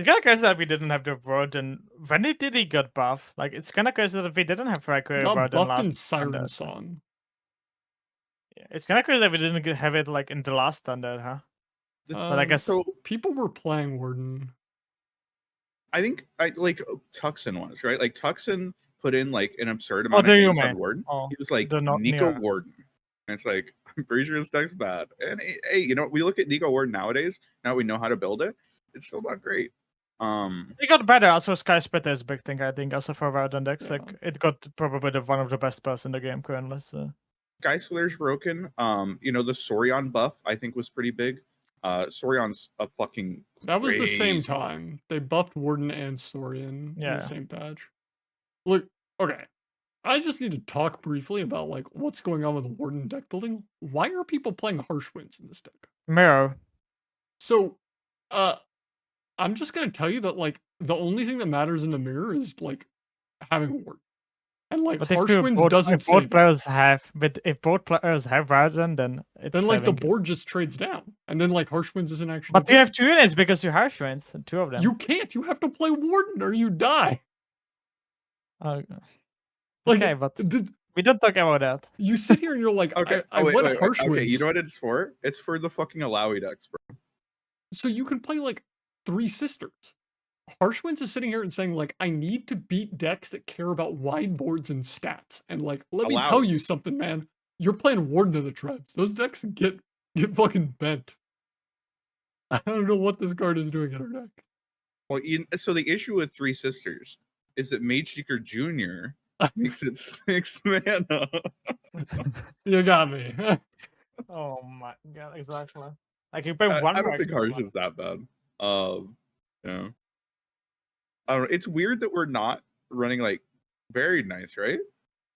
kind of crazy that we didn't have the Warden. When did he get buff? Like, it's kind of crazy that we didn't have Raikou Got Warden buffed in last Siren standard. Song. Yeah, it's kind of crazy that we didn't have it like in the last standard, huh? But I guess so people were playing Warden. I think like Tuxin was right. Like Tuxin put in like an absurd amount of things on Warden. He was like Nico Warden, and it's like I'm pretty sure this deck's bad. And hey, you know, we look at Nico Warden nowadays. Now we know how to build it. It's still not great. It got better. Also, Sky Splitter is a big thing. I think also for Warden decks, Yeah. like it got probably one of the best spells in the game currently. So. Sky Splitter's broken. You know, the Sorion buff I think was pretty big. Sorion's a fucking That was crazy. the same time. They buffed Warden and Sorion in the same patch. Look, okay. I just need to talk briefly about like what's going on with Warden deck building. Why are people playing Harsh Winds in this deck? Mirror. So, I'm just gonna tell you that like the only thing that matters in the mirror is like having Warden. And like Harsh Winds doesn't save both players have, but if both players have Warden, then it's then like the board just trades down, and then like Harsh Winds isn't actually. But you have 2 units because you Harsh Winds, 2 of them. You can't. You have to play Warden or you die. Like, okay, but we don't talk about that. You sit here and you're like, okay, wait, Harsh Winds. Okay, you know what it's for? It's for the fucking Illaoi decks, bro. So you can play like 3 sisters. Harsh Winds is sitting here and saying, like, I need to beat decks that care about wide boards and stats. And, like, let me tell you something, man. You're playing Warden of the Tribes. Those decks get fucking bent. I don't know what this card is doing in our deck. Well, so the issue with 3 sisters is that Mage Seeker Jr. makes it 6 mana. You got me. Oh my god, exactly. Like, you play one I don't think Harsh is that bad. Yeah. I don't know. It's weird that we're not running like Buried Nice, right?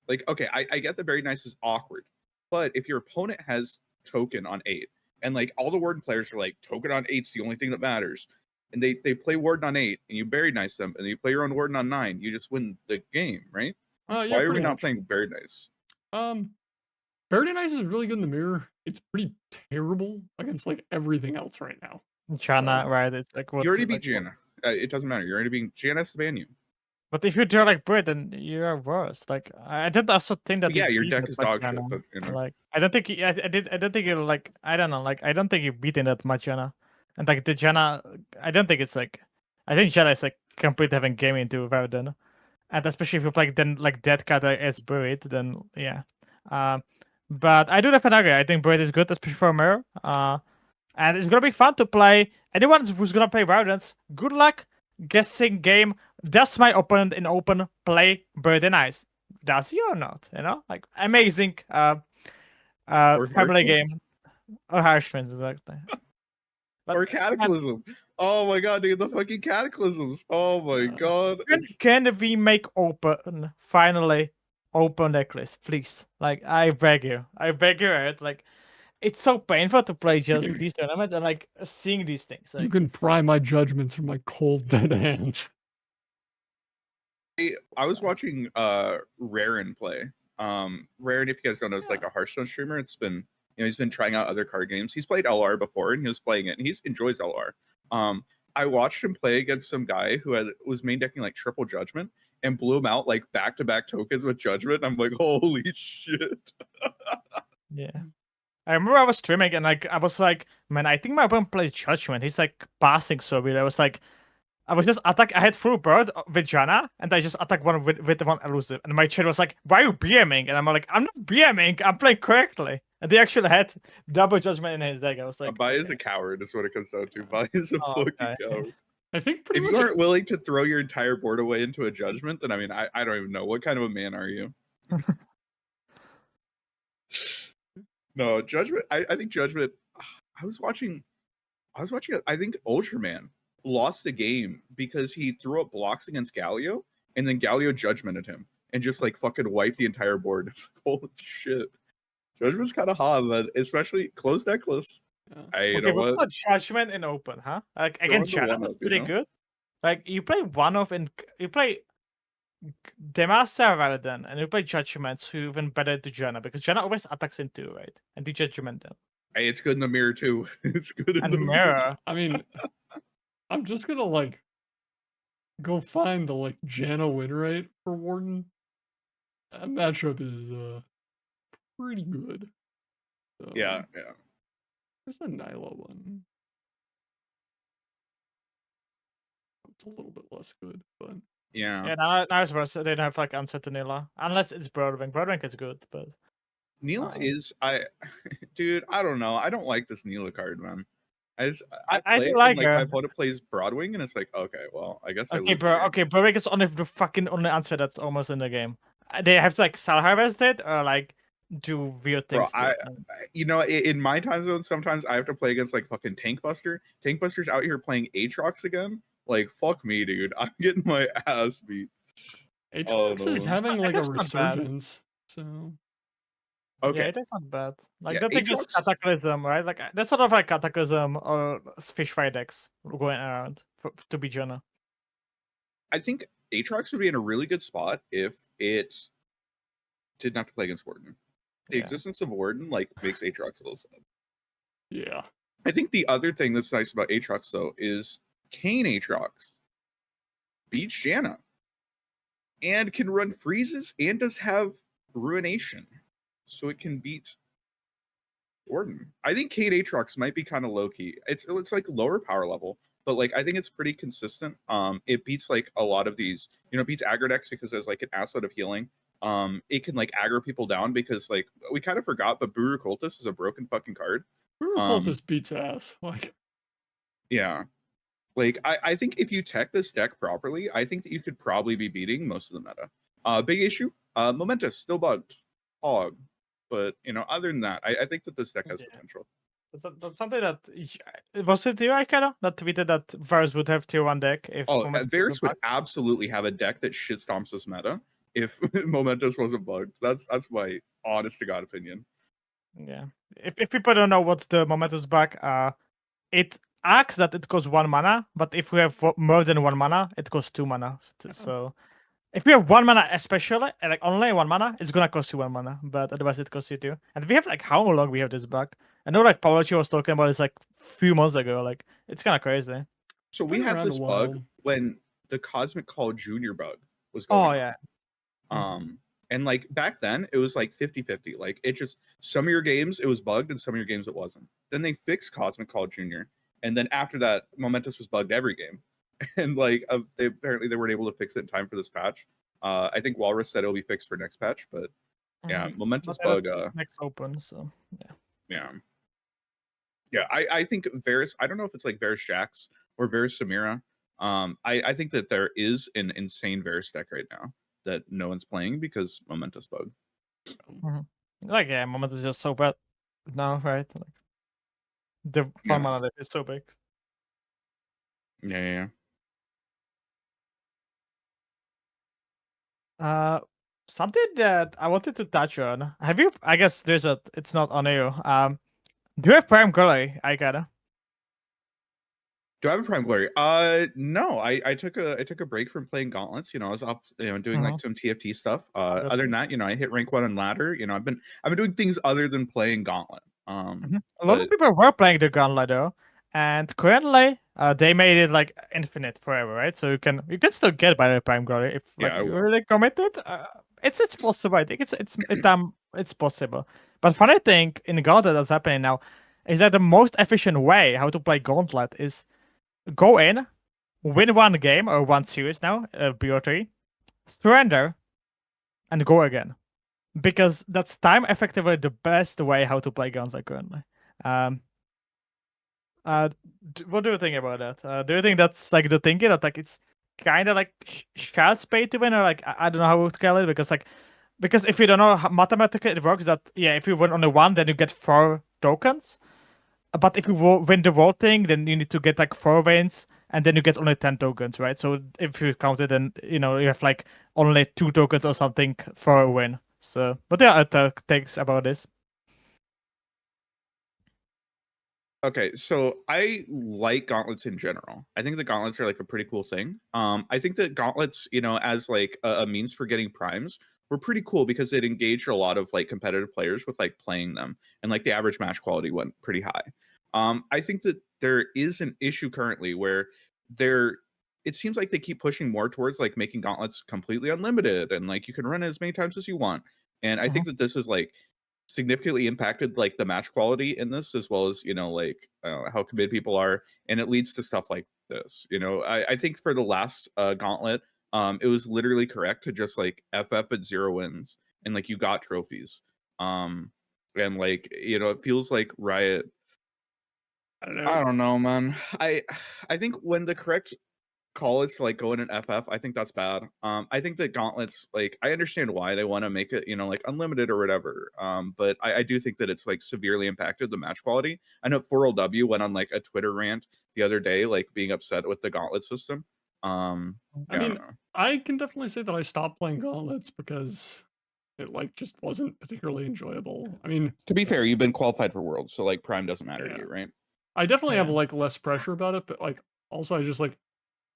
Like, okay, I get that Buried Nice is awkward, but if your opponent has token on 8, and like all the Warden players are like, token on 8's the only thing that matters, and they play Warden on 8, and you Buried Nice them, and you play your own Warden on 9, you just win the game, right? Yeah, why are we not playing Buried Nice? Buried Nice is really good in the mirror. It's pretty terrible against like everything else right now. Janna, right? It's like what you already beat Janna. It doesn't matter. You're already being Janna has to ban you. But if you draw like Brit, then you are worse. Like I did also think that. Yeah, your deck is dog shit. But, you know. Like I don't think I don't think you like I don't know. Like I don't think you beaten that much Janna, and like the Janna, I don't think it's like I think Janna is like complete having game into Warden, and especially if you play then like that card as Buried, then yeah. But I do definitely agree. I think Buried is good, especially for mirror. And it's gonna be fun to play. Anyone who's gonna play Wildens, good luck guessing game. Does my opponent in open play Buried Nice? Does he or not? You know, like amazing family game. Or Harsh Winds, exactly. Or Cataclysm. Oh my god, dude, the fucking Cataclysms. Oh my god. Can we make open finally open deck list, please? Like I beg you, right? Like it's so painful to play just these tournaments and like seeing these things. Like, you can pry my judgments from my cold dead hands. I was watching Raren play. Raren, if you guys don't know, is like a Hearthstone streamer. It's been, you know, he's been trying out other card games. He's played LR before and he was playing it and he enjoys LR. I watched him play against some guy who was main decking like triple Judgment and blew him out like back-to-back tokens with Judgment. I'm like, holy shit. Yeah. I remember I was streaming and like I was like, man, I think my opponent plays Judgment. He's like passing so weird. I was just attack. I had full bird with Janna, and I just attack one with one elusive. And my chat was like, "Why are you BMing?" And I'm like, "I'm not BMing. I'm playing correctly." And they actually had double Judgment in his deck. I was like, Bai is a coward. Is what it comes down to. Bai is a fucking coward. I think if you aren't willing to throw your entire board away into a Judgment, then I mean, I don't even know what kind of a man are you. No, Judgment. I think Judgment. I was watching. I think Ultraman lost the game because he threw up blocks against Galio, and then Galio Judgmented him and just like fucking wiped the entire board. It's like, holy shit. Judgment's kind of hot, but especially closed deck list. Yeah. You know what? Judgment in open, huh? Like against Janna, that's pretty good. Like you play one off and you play Demaster Warden, and you play Judgments who even better to Janna, because Janna always attacks in 2, right? And you Judgment them. Hey, it's good in the mirror too. It's good in And the Mirror. I mean, I'm just gonna like go find the like Janna win rate for Warden. That matchup is pretty good. Yeah. Where's the Nilah one? It's a little bit less good, but Yeah, now it's worse. They don't have like answer to Nilah. Unless it's Broadwing. Broadwing is good, but Nilah is dude, I don't know. I don't like this Nilah card, man. I play do it like and, like her. my opponent plays Broadwing and it's like, okay, well, I guess I Okay, lose the game. okay, Broadwing is only the fucking only answer that's almost in the game. They have to like Soul Harvest it or like do weird Bro, things to it. you know, in my time zone, sometimes I have to play against like fucking Tank Buster. Tank Buster's out here playing Aatrox again. Like, fuck me, dude. I'm getting my ass beat. Aatrox is having like a resurgence, so okay. Yeah, it's not bad. Like Yeah, the thing is Cataclysm, right? Like that's sort of like Cataclysm or Fish Fire decks going around to be Janna. I think Aatrox would be in a really good spot if it didn't have to play against Warden. The existence of Warden like makes Aatrox a little sad. Yeah. I think the other thing that's nice about Aatrox though is Kayn Aatrox beats Janna and can run freezes and does have Ruination, so it can beat Warden. I think Kayn Aatrox might be kind of low key. It's like lower power level, but like I think it's pretty consistent. It beats like a lot of these, you know, it beats aggro decks because there's like an asset of healing. It can like aggro people down because like we kind of forgot, but Brewer Cultist is a broken fucking card. Brewer Cultist beats ass. Like, yeah, like I think if you tech this deck properly, I think that you could probably be beating most of the meta. Big issue, Momentus still bugged, hog. But you know, other than that, I think that this deck has potential. That's something that was it you, Aikara, that tweeted that Varus would have tier 1 deck if Varus would absolutely have a deck that shitstomps this meta if Momentus wasn't bugged. That's my honest to god opinion. Yeah. If people don't know what's the Momentus bug, it acts that it costs 1 mana, but if we have more than 1 mana, it costs 2 mana. So if we have 1 mana especially, like only 1 mana, it's gonna cost you 1 mana, but otherwise it costs you 2. And we have like how long we have this bug? I know like Paolochi was talking about this like few months ago. Like it's kind of crazy. So we had this bug when the Cosmic Call Junior bug was going on. And like back then it was like 50-50. Like it just some of your games it was bugged and some of your games it wasn't. Then they fixed Cosmic Call Junior, and then after that Momentus was bugged every game. And like they weren't able to fix it in time for this patch. I think Walrus said it'll be fixed for next patch, but yeah, Momentus bug next open, so yeah. I think Varus, I don't know if it's like Varus Jax or Varus Samira. I think that there is an insane Varus deck right now that no one's playing because Momentus bug. Like Momentus is just so bad now, right? Like the farm mana is so big. Yeah. Something that I wanted to touch on. Have you? I guess it's not on you. Do you have Prime Glory, Aikara? Do I have a Prime Glory? No. I took a break from playing Gauntlets. You know, I was off, you know, doing like some TFT stuff. Other than that, you know, I hit rank 1 on ladder. You know, I've been doing things other than playing Gauntlet. A lot of people were playing the Gauntlet though, and currently they made it like infinite forever, right? So you can still get by the Prime Glory if like you're really committed. It's possible. I think it's possible. But funny thing in Gauntlet that's happening now is that the most efficient way how to play Gauntlet is go in, win 1 game or 1 series now, BO3, surrender, and go again. Because that's time effectively the best way how to play Gauntlet currently. What do you think about that? Do you think that's like the thinking that like it's kind of like child's pay to win, or like I don't know how to call it, because if you don't know how mathematically it works, that if you win only 1, then you get 4 tokens. But if you win the voting, then you need to get like 4 wins, and then you get only 10 tokens, right? So if you count it, then you know you have like only 2 tokens or something for a win. So, what are your takes about this? Okay, so I like gauntlets in general. I think the gauntlets are like a pretty cool thing. I think that gauntlets, as like a means for getting primes, were pretty cool because it engaged a lot of like competitive players with like playing them, and like the average match quality went pretty high. I think that there is an issue currently where there it seems like they keep pushing more towards like making gauntlets completely unlimited and like you can run it as many times as you want. And I think that this is like significantly impacted like the match quality in this as well as like how committed people are, and it leads to stuff like this. I think for the last gauntlet, it was literally correct to just like ff at 0 wins and like you got trophies. And like it feels like Riot, I don't know, man. I think when the correct call is to like go in an FF, I think that's bad. I think that gauntlets, like, I understand why they want to make it, like unlimited or whatever. But I do think that it's like severely impacted the match quality. I know 4LW went on like a Twitter rant the other day, like being upset with the gauntlet system. I I don't mean, know. I can definitely say that I stopped playing gauntlets because it like just wasn't particularly enjoyable. I mean, To be fair, you've been qualified for Worlds, so like Prime doesn't matter to yeah, you, right? I definitely have Yeah. like less pressure about it, but like also I just like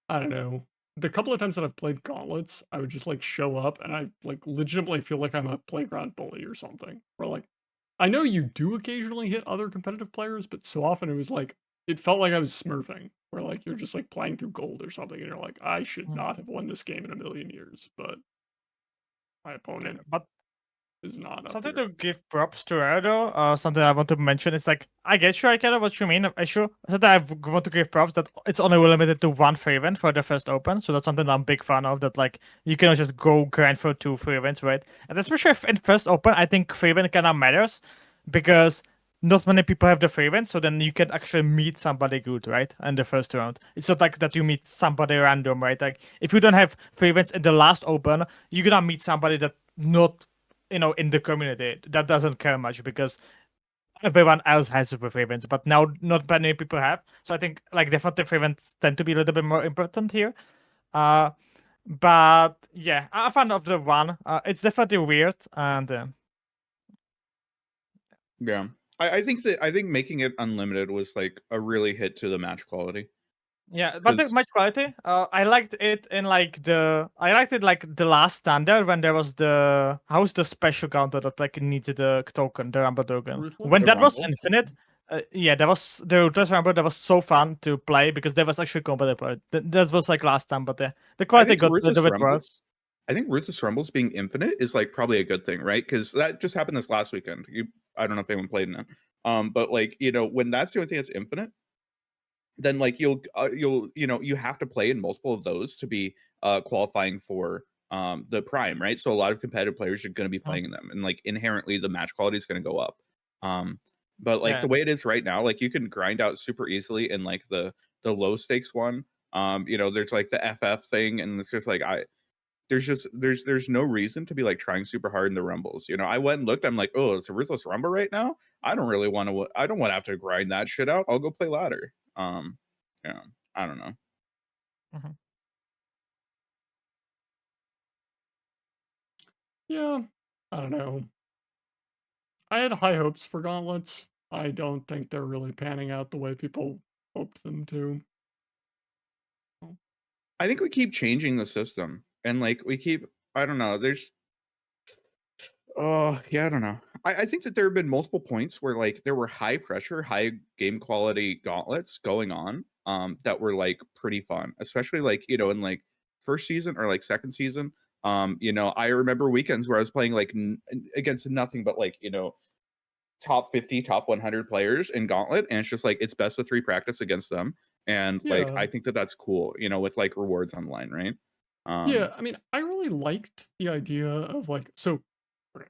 I don't know. The couple of times that I've played gauntlets, I would just like show up and I like legitimately feel like I'm a playground bully or something. Or like I know you do occasionally hit other competitive players, but so often it was like it felt like I was smurfing, where like you're just like playing through gold or something, and you're like, I should Mm. not have won this game in a million years, but my opponent But is not up something here. to give props to her though, something I want to mention is like I get you, I get what you mean. I sure something I want to give props that it's only limited to one free event for the first open, so that's something I'm a big fan of. That like you can just go grind for 2 free events, right? And especially if in first open, I think free event kind of matters because not many people have the free event, so then you can actually meet somebody good, right? In the first round, it's not like that you meet somebody random, right? Like if you don't have free events in the last open, you're gonna meet somebody that not in the community that doesn't care much because everyone else has super favorites, but now not many people have. So I think like definitive events tend to be a little bit more important here. But yeah, I'm a fan of the one. It's definitely weird, and Yeah. I think making it unlimited was like a really hit to the match quality. yeah, but the match quality, I liked it in like I liked it like the last standard when there was how's the special counter that like needs the token, the Rumble token. Ruthless? When The that was Rumble? infinite, yeah, that was the Ruthless Rumble. That was so fun to play because there was actually compatible. That was like last time, but the I quality think got a little Ruthless bit worse. Rumbles. I think Ruthless Rumbles being infinite is like probably a good thing, right? Because that just happened this last weekend. I don't know if anyone played in it. But like when that's the only thing that's infinite, then like you have to play in multiple of those to be qualifying for the prime, right? So a lot of competitive players are going to be playing in them, and like inherently the match quality is going to go up. But like Yeah, the way it is right now, like you can grind out super easily in like the low stakes one. There's like the FF thing, and it's just like there's no reason to be like trying super hard in the rumbles. I went and looked. I'm like, oh, it's a ruthless rumble right now. I don't really want to. I don't want to have to grind that shit out. I'll go play ladder. Yeah, I don't know. mhm. Yeah, I don't know. I had high hopes for gauntlets. I don't think they're really panning out the way people hoped them to. I think we keep changing the system, and like we keep. I don't know. Oh, yeah, I don't know. I think that there have been multiple points where like there were high pressure, high game quality gauntlets going on, that were like pretty fun, especially like in like first season or like second season. I remember weekends where I was playing like against nothing but like top 50, top 100 players in Gauntlet, and it's just like it's best of 3 practice against them, and like Yeah, I think that that's cool, with like rewards online, right? yeah. I mean, I really liked the idea of like so. Okay,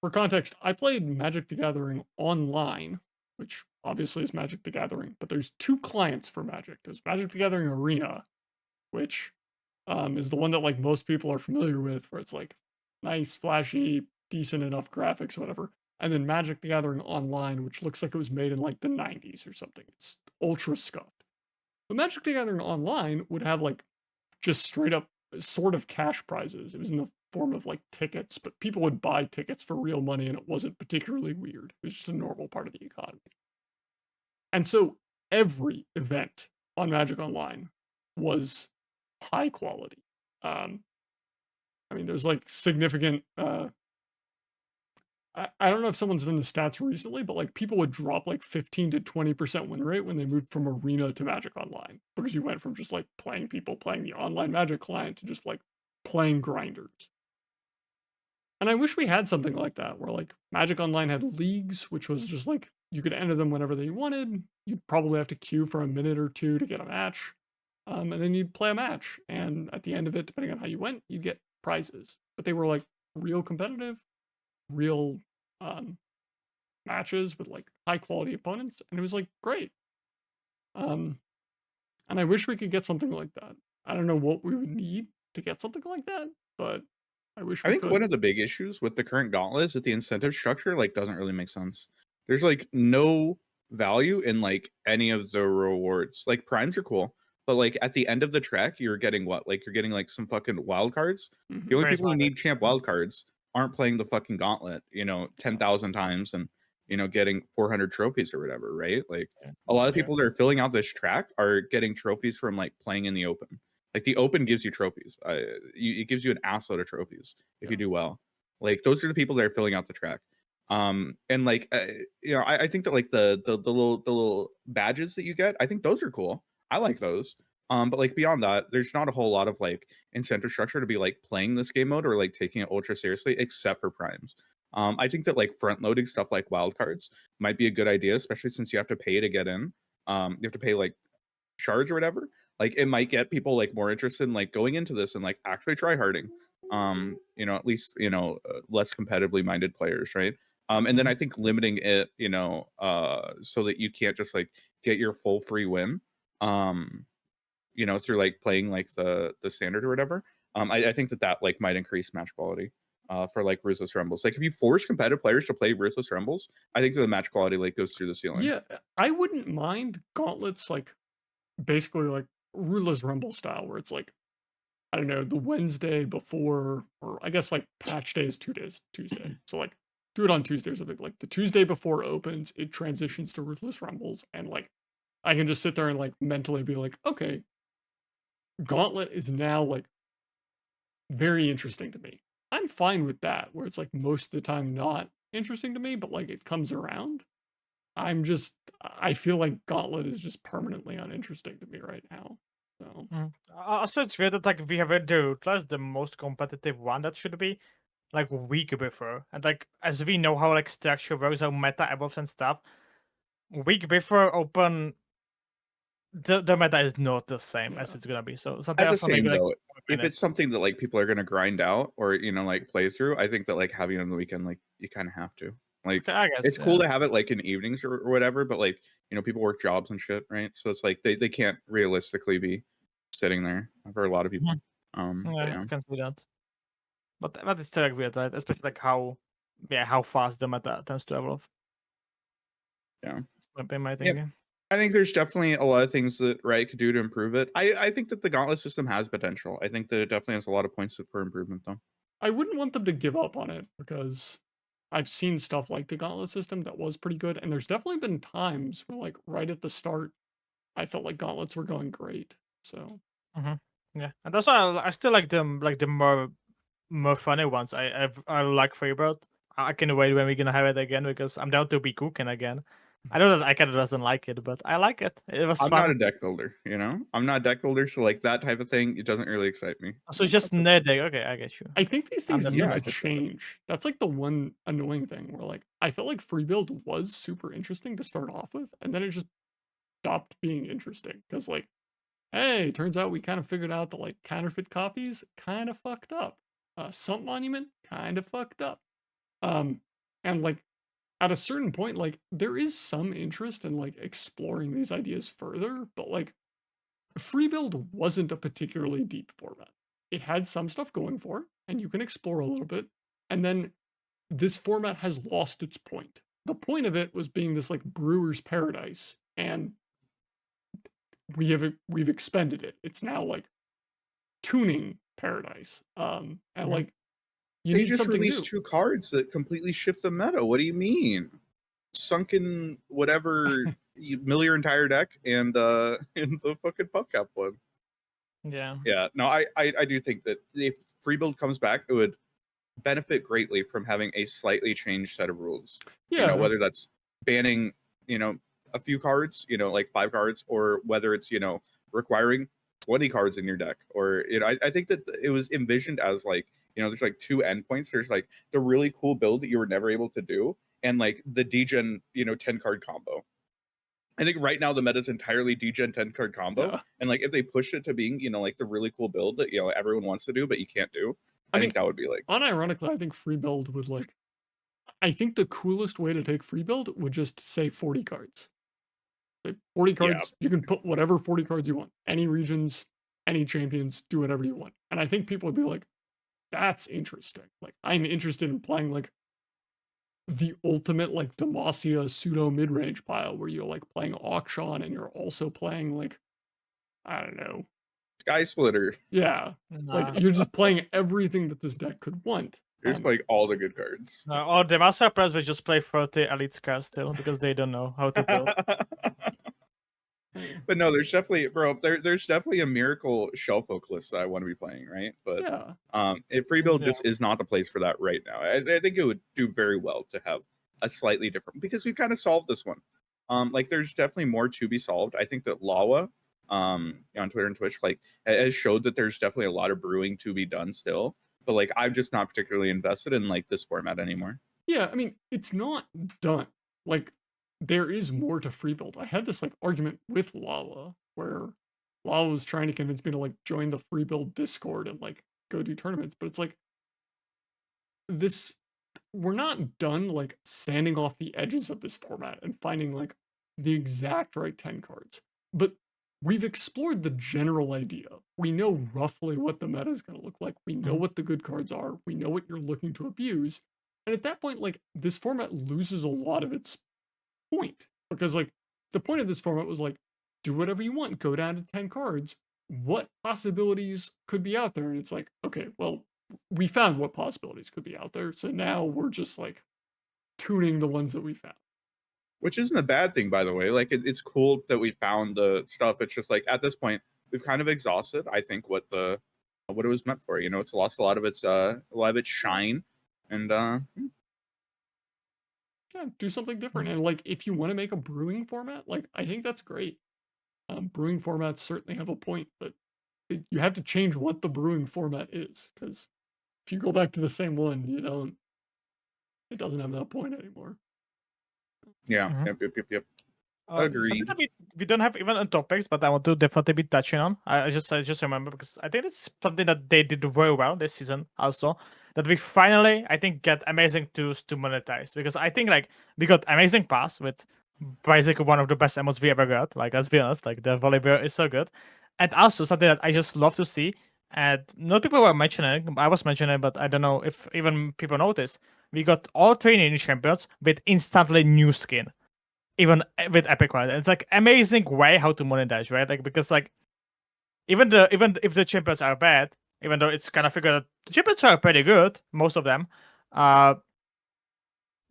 for context, I played Magic the Gathering online, which obviously is Magic the Gathering, but there's 2 clients for Magic. There's Magic the Gathering Arena, which is the one that like most people are familiar with, where it's like nice, flashy, decent enough graphics, whatever. And then Magic the Gathering Online, which looks like it was made in like the 90s or something. It's ultra scuffed. But Magic the Gathering Online would have like just straight up sort of cash prizes. It was in the form of like tickets, but people would buy tickets for real money and it wasn't particularly weird. It was just a normal part of the economy. And so every event on Magic Online was high quality. I mean, there's like significant. I don't know if someone's done the stats recently, but like people would drop like 15 to 20% win rate when they moved from Arena to Magic Online because you went from just like playing people playing the online Magic client to just like playing grinders. And I wish we had something like that where like Magic Online had leagues, which was just like you could enter them whenever they wanted. You'd probably have to queue for a minute or two to get a match. And then you'd play a match. And at the end of it, depending on how you went, you'd get prizes. But they were like real competitive, real matches with like high quality opponents. And it was like great. And I wish we could get something like that. I don't know what we would need to get something like that, but I wish we I think could. one of the big issues with the current Gauntlet is that the incentive structure like doesn't really make sense. There's like no value in like any of the rewards. Like primes are cool, but like at the end of the trek, you're getting what? Like you're getting like some fucking wild cards. Mhm. The only Very people who smart. need champ wild cards aren't playing the fucking Gauntlet, 10,000 times and getting 400 trophies or whatever, right? Like a lot of people that are filling out this track are getting trophies from like playing in the open. Like the open gives you trophies. It gives you an assload of trophies if you do well. Like those are the people that are filling out the track. And like I think that like the little badges that you get, I think those are cool. I like those. But like beyond that, there's not a whole lot of like incentive structure to be like playing this game mode or like taking it ultra seriously, except for primes. I think that like front loading stuff like wildcards might be a good idea, especially since you have to pay to get in. You have to pay like shards or whatever. Like it might get people like more interested in like going into this and like actually try harding. At least less competitively minded players, right? And then I think limiting it, so that you can't just like get your full free win, through like playing like the standard or whatever. I think that like might increase match quality for like Ruthless Rumbles. Like if you force competitive players to play Ruthless Rumbles, I think that the match quality like goes through the ceiling. Yeah, I wouldn't mind gauntlets like basically like Ruthless Rumble style, where it's like, I don't know, the Wednesday before, or I guess like patch day is 2 days, Tuesday. So like do it on Tuesdays. I think like the Tuesday before it opens, it transitions to Ruthless Rumbles, and like I can just sit there and like mentally be like, okay, Gauntlet is now like very interesting to me. I'm fine with that, where it's like most of the time not interesting to me, but like it comes around. I feel like Gauntlet is just permanently uninteresting to me right now. So Also, it's weird that like we have the Ruthless, the most competitive one that should be like a week before, and like as we know how like structure works, how meta evolves and stuff. Week before open, the meta is not the same as it's gonna be. So At there's the something same like though, if it's something that like people are gonna grind out or like play through, I think that like having it on the weekend, like you kind of have to. Like okay, I guess it's cool to have it like in evenings or whatever, but like people work jobs and shit, right? So it's like they can't realistically be sitting there for a lot of people. Yeah, I can see that. But it's still like weird, right? Especially like how fast the meta tends to evolve. Yeah. That's my Yep. thinking. I think there's definitely a lot of things that Riot could do to improve it. I think that the Gauntlet system has potential. I think that it definitely has a lot of points for improvement, though. I wouldn't want them to give up on it because I've seen stuff like the Gauntlet system that was pretty good, and there's definitely been times where, like, right at the start, I felt like Gauntlets were going great. So Yeah, and that's why I still like them, like the more funny ones. I like Freebird. I can wait when we're gonna have it again because I'm down to be cooking again. I know that Ika doesn't like it, but I like it. It was I'm fun. not a deck builder, I'm not a deck builder, so like that type of thing, it doesn't really excite me. So just nerding. Okay, I get you. I think these things need Yeah, I to think so. change. That's like the one annoying thing where like I felt like free build was super interesting to start off with, and then it just stopped being interesting because like, hey, turns out we kind of figured out that like counterfeit copies kind of fucked up. Sump Monument kind of fucked up. And like at a certain point, like there is some interest in like exploring these ideas further, but like free build wasn't a particularly deep format. It had some stuff going for it, and you can explore a little bit. And then this format has lost its point. The point of it was being this like brewer's paradise, and we've expended it. It's now like tuning paradise. And like you They need just something released new. 2 cards that completely shift the meta. What do you mean? Sunken whatever you mill your entire deck and in the fucking PubCap one. Yeah. Yeah. No, I do think that if free build comes back, it would benefit greatly from having a slightly changed set of rules. Yeah. You know, whether that's banning, you know, a few cards, you know, like 5 cards, or whether it's, you know, requiring 20 cards in your deck. Or, you know, I think that it was envisioned as like, you know, there's like 2 endpoints. There's like the really cool build that you were never able to do, and like the degen, you know, 10 card combo. I think right now the meta is entirely degen 10 card combo. Yeah. And like if they pushed it to being, you know, like the really cool build that, you know, everyone wants to do, but you can't do, I think that would be like, unironically, I think free build would like, I think the coolest way to take free build would just say 40 cards. Like 40 cards, you can put whatever 40 cards you want. Any regions, any champions, do whatever you want. And I think people would be like, that's interesting. Like, I'm interested in playing like the ultimate like Demacia pseudo mid-range pile where you're like playing Akshan and you're also playing like, I don't know, Sky Splitter. Yeah. Like you're just playing everything that this deck could want. You're just playing all the good cards. Or the Master Press will just play 30 Elite cards still because they don't know how to build. But no, there's definitely, bro, there's definitely a miracle Shelfolk list that I want to be playing, right? But if free build just is not the place for that right now. I think it would do very well to have a slightly different, because we've kind of solved this one. Like there's definitely more to be solved. I think that Lawa on Twitter and Twitch like has showed that there's definitely a lot of brewing to be done still, but like I'm just not particularly invested in like this format anymore. Yeah, I mean, it's not done. Like there is more to free build. I had this like argument with Lala where Lala was trying to convince me to like join the free build Discord and like go do tournaments, but it's like this, we're not done like sanding off the edges of this format and finding like the exact right 10 cards. But we've explored the general idea. We know roughly what the meta is going to look like. We know what the good cards are. We know what you're looking to abuse. And at that point, like, this format loses a lot of its point. Because, like, the point of this format was, like, do whatever you want. Go down to 10 cards. What possibilities could be out there? And it's like, okay, well, we found what possibilities could be out there. So now we're just, like, tuning the ones that we found. Which isn't a bad thing, by the way. Like, it's cool that we found the stuff. It's just like at this point, we've kind of exhausted, I think, what it was meant for. You know, it's lost a lot of its shine, and yeah, do something different. And like, if you want to make a brewing format, like I think that's great. Brewing formats certainly have a point, but you have to change what the brewing format is, because if you go back to the same one, it doesn't have that point anymore. Yeah, yep. Agreed. Something that we don't have even on topics, but I want to definitely be touching on. I just remember because I think it's something that they did very well this season also. That we finally, I think, get amazing tools to monetize, because I think like we got amazing pass with basically one of the best emotes we ever got. Like, let's be honest, like the Volibear is so good, and also something that I just love to see. And not people were mentioning, I was mentioning, but I don't know if even people notice. We got all 3 new champions with instantly new skin, even with Epic Ride. It's like amazing way how to monetize, right? Like, because like even if the champions are bad, even though it's kind of figured out the champions are pretty good, most of them,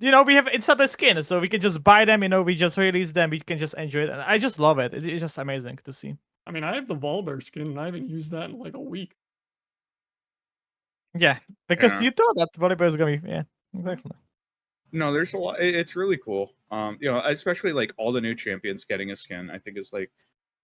you know, we have instant skin, so we can just buy them, you know, we just release them, we can just enjoy it. And I just love it. It's just amazing to see. I mean, I have the Volibear skin and I haven't used that in like a week. Yeah, because you thought that Volibear is gonna be, yeah, exactly. No, there's a lot. It's really cool. You know, especially like all the new champions getting a skin, I think is like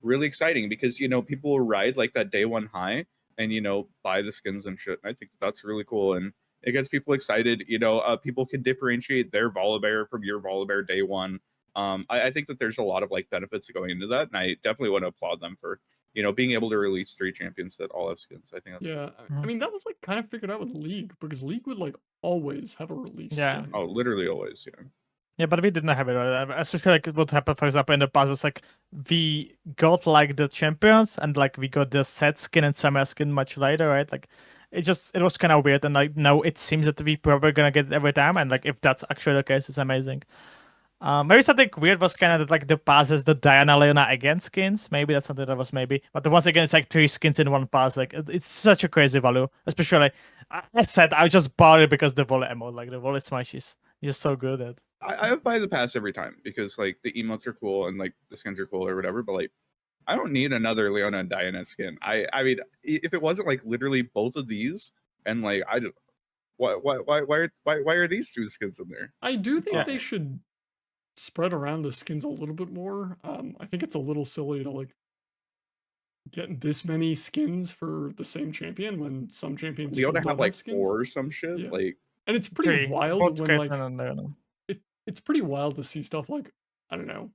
really exciting, because you know people will ride like that day one high and you know buy the skins and shit. And I think that's really cool, and it gets people excited. You know, people can differentiate their Volibear from your Volibear day one. I think that there's a lot of like benefits going into that, and I definitely want to applaud them for, you know, being able to release 3 champions that all have skins. I think that's cool. I mean, that was like kind of figured out with League, because League would like always have a release skin. Oh, literally always, Yeah, but we didn't have it. Especially like what happened, for example, in the past was like we got like the champions and like we got the set skin and summer skin much later, right? Like it was kind of weird, and like now it seems that we probably gonna get it every time, and like if that's actually the case, it's amazing. Maybe something weird was kind of like the passes, the Diana Leona again skins. Maybe that's something that was maybe. But once again, it's like 3 skins in one pass. Like it's such a crazy value. Especially, I said I just bought it because the volley emote, like the volley smash is just so good at. I buy the pass every time because like the emotes are cool and like the skins are cool or whatever. But like, I don't need another Leona and Diana skin. I mean, if it wasn't like literally both of these, and like I just why are these two skins in there? I do think Yeah. they should spread around the skins a little bit more. I think it's a little silly to like get this many skins for the same champion when some champions still Leona don't have like skins. 4 or some shit. Yeah. Like, And it's pretty wild Both when like Caitlyn and Leona. it's pretty wild to see stuff like, I don't know,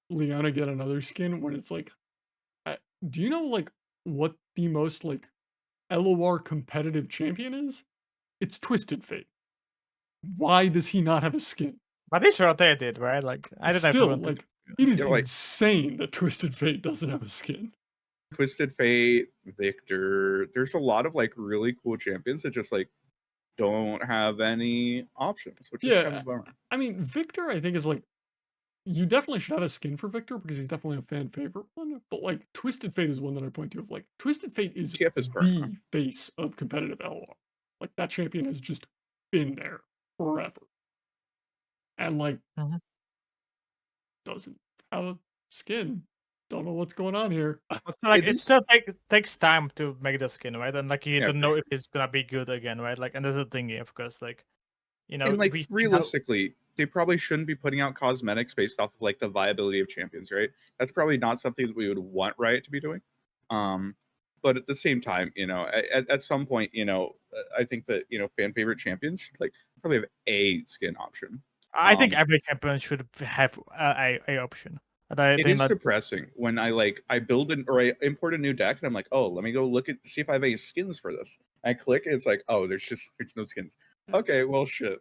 Leona get another skin when it's like, do you know like what the most like LOR competitive champion is? It's Twisted Fate. Why does he not have a skin? But it's rotated, right? Like I don't know. If we Still, want to- like it is Yeah, like- insane that Twisted Fate doesn't have a skin. Twisted Fate, Victor. There's a lot of like really cool champions that just like don't have any options, which is kind Yeah, of bummer. I mean, Victor, I think is like, you definitely should have a skin for Victor because he's definitely a fan favorite one. But like, Twisted Fate is one that I point to of like, Twisted Fate is TF is burnt, huh? the face of competitive LOR. Like that champion has just been there forever, and like Mhm. doesn't have a skin. Don't know what's going on here. It's like It it is- still takes time to make the skin, right? And like you Yeah, don't for know sure. if it's gonna be good again, right? Like, and there's a thing, of course, like you know, And like we see how- realistically, they probably shouldn't be putting out cosmetics based off of like the viability of champions, right? That's probably not something that we would want Riot to be doing. But at the same time, you know, at some point, you know, I think that you know fan favorite champions should like probably have a skin option. I think um, every champion should have a option. And I It think is that depressing when I build an or I import a new deck and I'm like, oh, let me go look at see if I have any skins for this. I click and it's like, oh, there's no skins. Okay, well shit.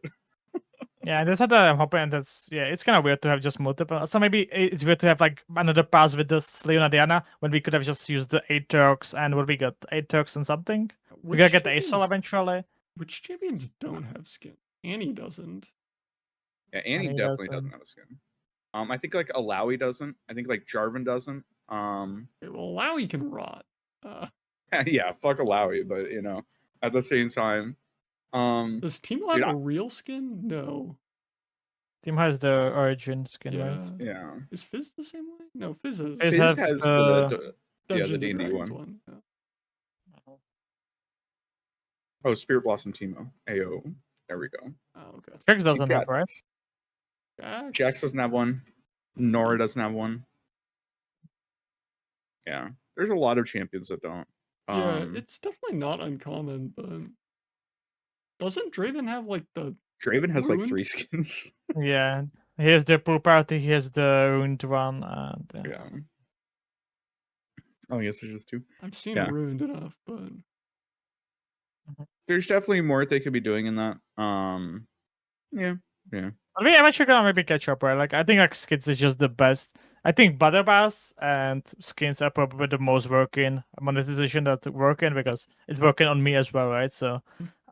yeah, that's what I'm hoping. That's it's kind of weird to have just multiple. So maybe it's weird to have like another pass with this Leona Diana when we could have just used the 8 Turks and what we got 8 Turks and something. We gotta get the Aesol eventually. Which champions don't have skin? Annie doesn't. Yeah, Annie Annie definitely doesn't. doesn't have a skin. I think like Illaoi doesn't. I think like Jarvan doesn't. Okay, well, Illaoi can rot. Yeah, fuck Illaoi, but you know, at the same time, Does Teemo have dude, a real skin? No. Team has the Origin skin, Yeah. right? yeah. Is Fizz the same way? No, Fizz is. Fizz Fizz has has the- the Dungeons and D&D Dragons one. Yeah. Oh, Spirit Blossom Teemo. Ayo. There we go. Oh, okay. Jax doesn't Got have, right? Jax doesn't have one. Nora doesn't have one. Yeah. There's a lot of champions that don't. Yeah, it's definitely not uncommon, but doesn't Draven have like the Draven has like Ruined? 3 skins. Yeah. Here's the pool party. Here's the ruined one. And, Yeah. Oh, yes, there's just 2. I've seen Yeah. ruined enough, but There's definitely more they could be doing in that. Yeah. But we eventually gonna maybe catch up, right? Like I think like skins is just the best. I think Butterbass and skins are probably the most working monetization that working because it's working on me as well, right? So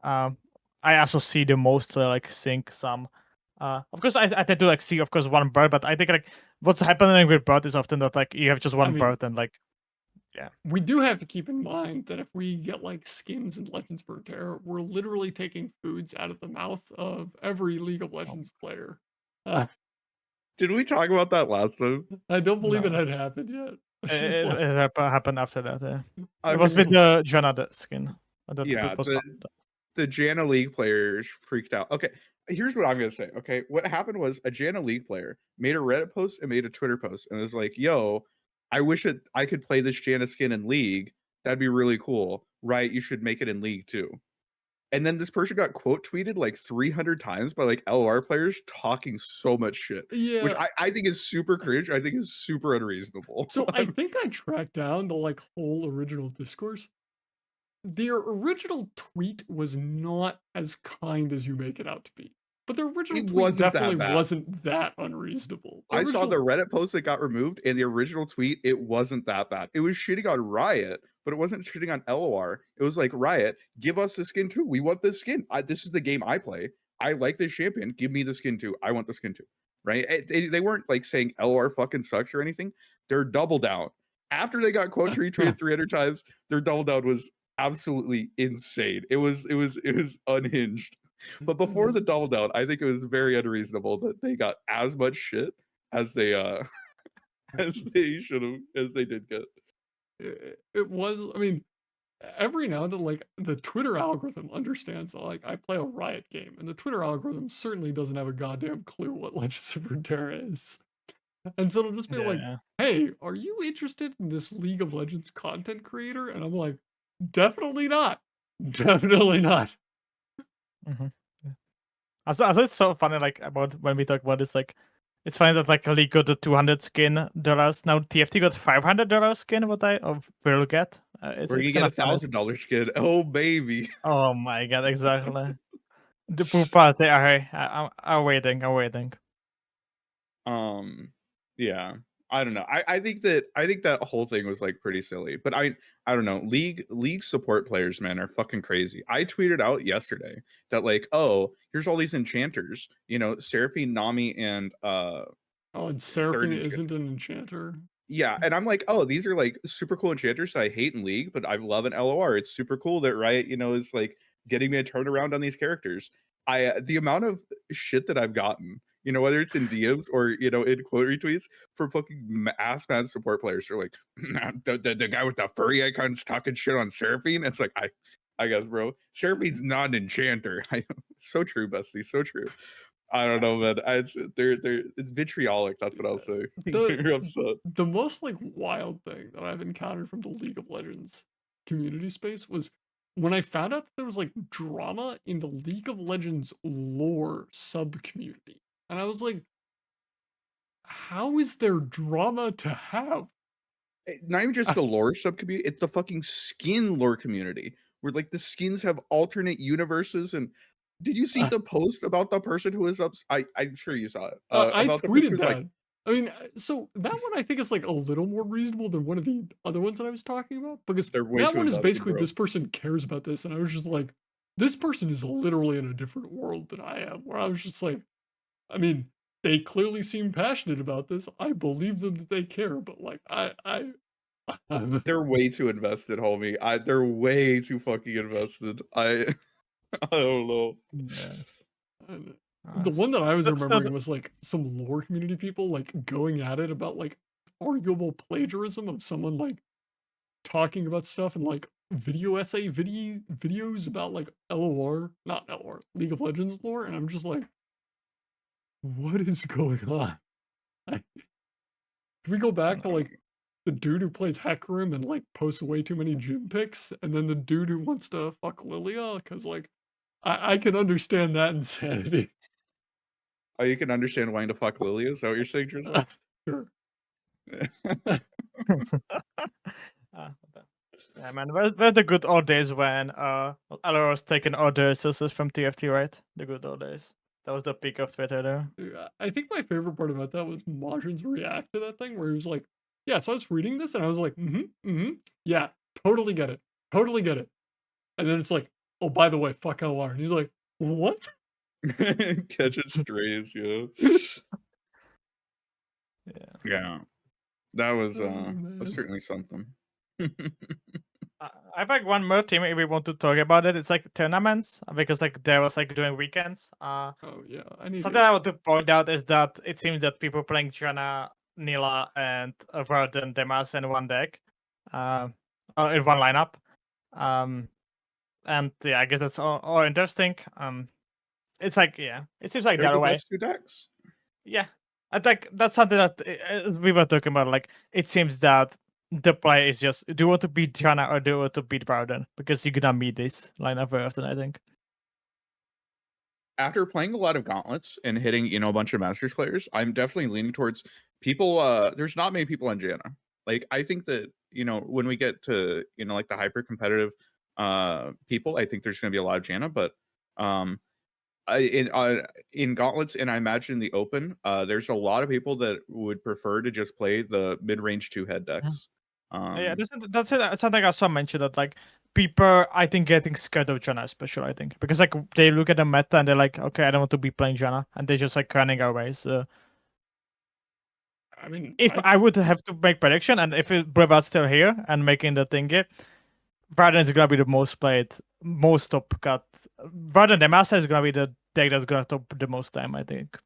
I also see the most like sync some. Of course I tend to like see of course one bird, but I think like what's happening with bird is often that like you have just one mean, bird and like we do have to keep in mind that if we get like skins and Legends for Terror, we're literally taking foods out of the mouth of every League of Legends player. Did we talk about that last time? I don't believe it No. had happened yet. It's it, like- it happened after that. Okay. It was with the Janna skin. That Yeah, was the Janna League players freaked out. Okay, here's what I'm gonna say. Okay, what happened was a Janna League player made a Reddit post and made a Twitter post and was like, "Yo, I wish I could play this Janna skin in League. That'd be really cool. Right? You should make it in League too." And then this person got quote tweeted like 300 times by like LOR players talking so much shit, yeah. which I think is super cringe. I think is super unreasonable. So I think I tracked down the like whole original discourse. Their original tweet was not as kind as you make it out to be. But the original It tweet wasn't that definitely bad. wasn't that unreasonable. I saw the original- Reddit post that got removed, and the original tweet, it wasn't that bad. It was shitting on Riot, but it wasn't shitting on LOR. It was like, Riot, give us the skin too. We want this skin. This is the game I play. I like this champion. Give me the skin too. I want the skin too. Right? They weren't like saying LOR fucking sucks or anything. They're double down. After they got quote retweeted 300 times, their double down was absolutely insane. It was unhinged. But before the double down, I think it was very unreasonable that they got as much shit as they as they should have, as they did get. It was, I mean, every now and then, like, the Twitter algorithm understands, like, I play a Riot game, and the Twitter algorithm certainly doesn't have a goddamn clue what Legends of Runeterra is. And so it'll just be like, Yeah. hey, are you interested in this League of Legends content creator? And I'm like, definitely not. Definitely not. Also, it's so funny, like, about when we talk about this, like, it's funny that, like, a league got the $200 skin. Now TFT got $500 skin, what I will get. Or you get $1,000 skin. Oh, baby. Oh my god, exactly. The poor party are waiting, Yeah. I don't know. I think that whole thing was like pretty silly. But I don't know. League support players, man, are fucking crazy. I tweeted out yesterday that, like, oh, here's all these enchanters. You know, Seraphine, Nami, and Oh, and Seraphine isn't an enchanter. Yeah, and I'm like, oh, these are like super cool enchanters that I hate in League, but I love in LOR. It's super cool that Riot, you know, is like getting me a turnaround on these characters. The amount of shit that I've gotten, you know, whether it's in DMs or, you know, in quote retweets from fucking ass mad support players, are like, the guy with the furry icon's talking shit on Seraphine. It's like, I guess, bro, Seraphine's not an enchanter. So true, bestie, so true. I don't know, man. It's vitriolic. That's what I'll say. You're upset. The most like wild thing that I've encountered from the League of Legends community space was when I found out that there was like drama in the League of Legends lore sub community, and I was like, how is there drama to have? Not even just the lore sub community; it's the fucking skin lore community, where like the skins have alternate universes. And did you see the post about the person who was up? I'm sure you saw it. I About the person tweeted who's that. like, I mean, so that one I think is like a little more reasonable than one of the other ones that I was talking about, because they're way that too one is invested, basically bro. this person cares about this, and I was just like, this person is literally in a different world than I am. Where I was just like, I mean, they clearly seem passionate about this. I believe them that they care, but like, They're way too invested, homie. They're way too fucking invested. I don't know. Yeah. The one that I was That's remembering was like some lore community people like going at it about like arguable plagiarism of someone like talking about stuff and like video essay videos about like LOR, not LOR, League of Legends lore, and I'm just like, what is going on? Can we go back to like the dude who plays Hecarim and like posts way too many gym pics, and then the dude who wants to fuck Lilia? Because like, I can understand that insanity. Oh, you can understand wanting to fuck Lilia? Is that what you're saying, Drizzle? Sure. Yeah, man. Where's the good old days when LR was taking order sources from TFT, right? The good old days. That was the peak of Twitter there. Yeah, I think my favorite part about that was Majin's react to that thing where he was like, yeah, so I was reading this and I was like, yeah, totally get it. Totally get it. And then it's like, oh, by the way, fuck LR. And he's like, what? Catching strays, yeah. Yeah. That was certainly something. I think one more team if we want to talk about it. It's like tournaments because like there was like doing weekends. Oh yeah, something I want to point out is that it seems that people playing Janna, Nilah, and Warden Demas in one deck, in one lineup. And yeah, I guess that's all interesting. It's like it seems like they're the other way. Best two decks. Yeah, I think that's something that as we were talking about. Like it seems that the play is just, do you want to beat Janna or do you want to beat Warden? Because you're gonna meet this lineup very often, I think. After playing a lot of gauntlets and hitting, you know, a bunch of Masters players, I'm definitely leaning towards people. There's not many people on Janna. Like, I think that, you know, when we get to, you know, like the hyper competitive people, I think there's going to be a lot of Janna. But in gauntlets, and I imagine the open, there's a lot of people that would prefer to just play the mid-range 2-head decks. Yeah, that's something I saw mentioned that like people I think getting scared of Janna especially, I think, because like they look at the meta and they're like, okay, I don't want to be playing Janna, and they're just like running away. So I mean, if I would have to make prediction, and if Brevart's still here and making the thingy, Warden is gonna be the most played most top cut. Rather than Demacia is gonna be the deck that's gonna top the most time, I think.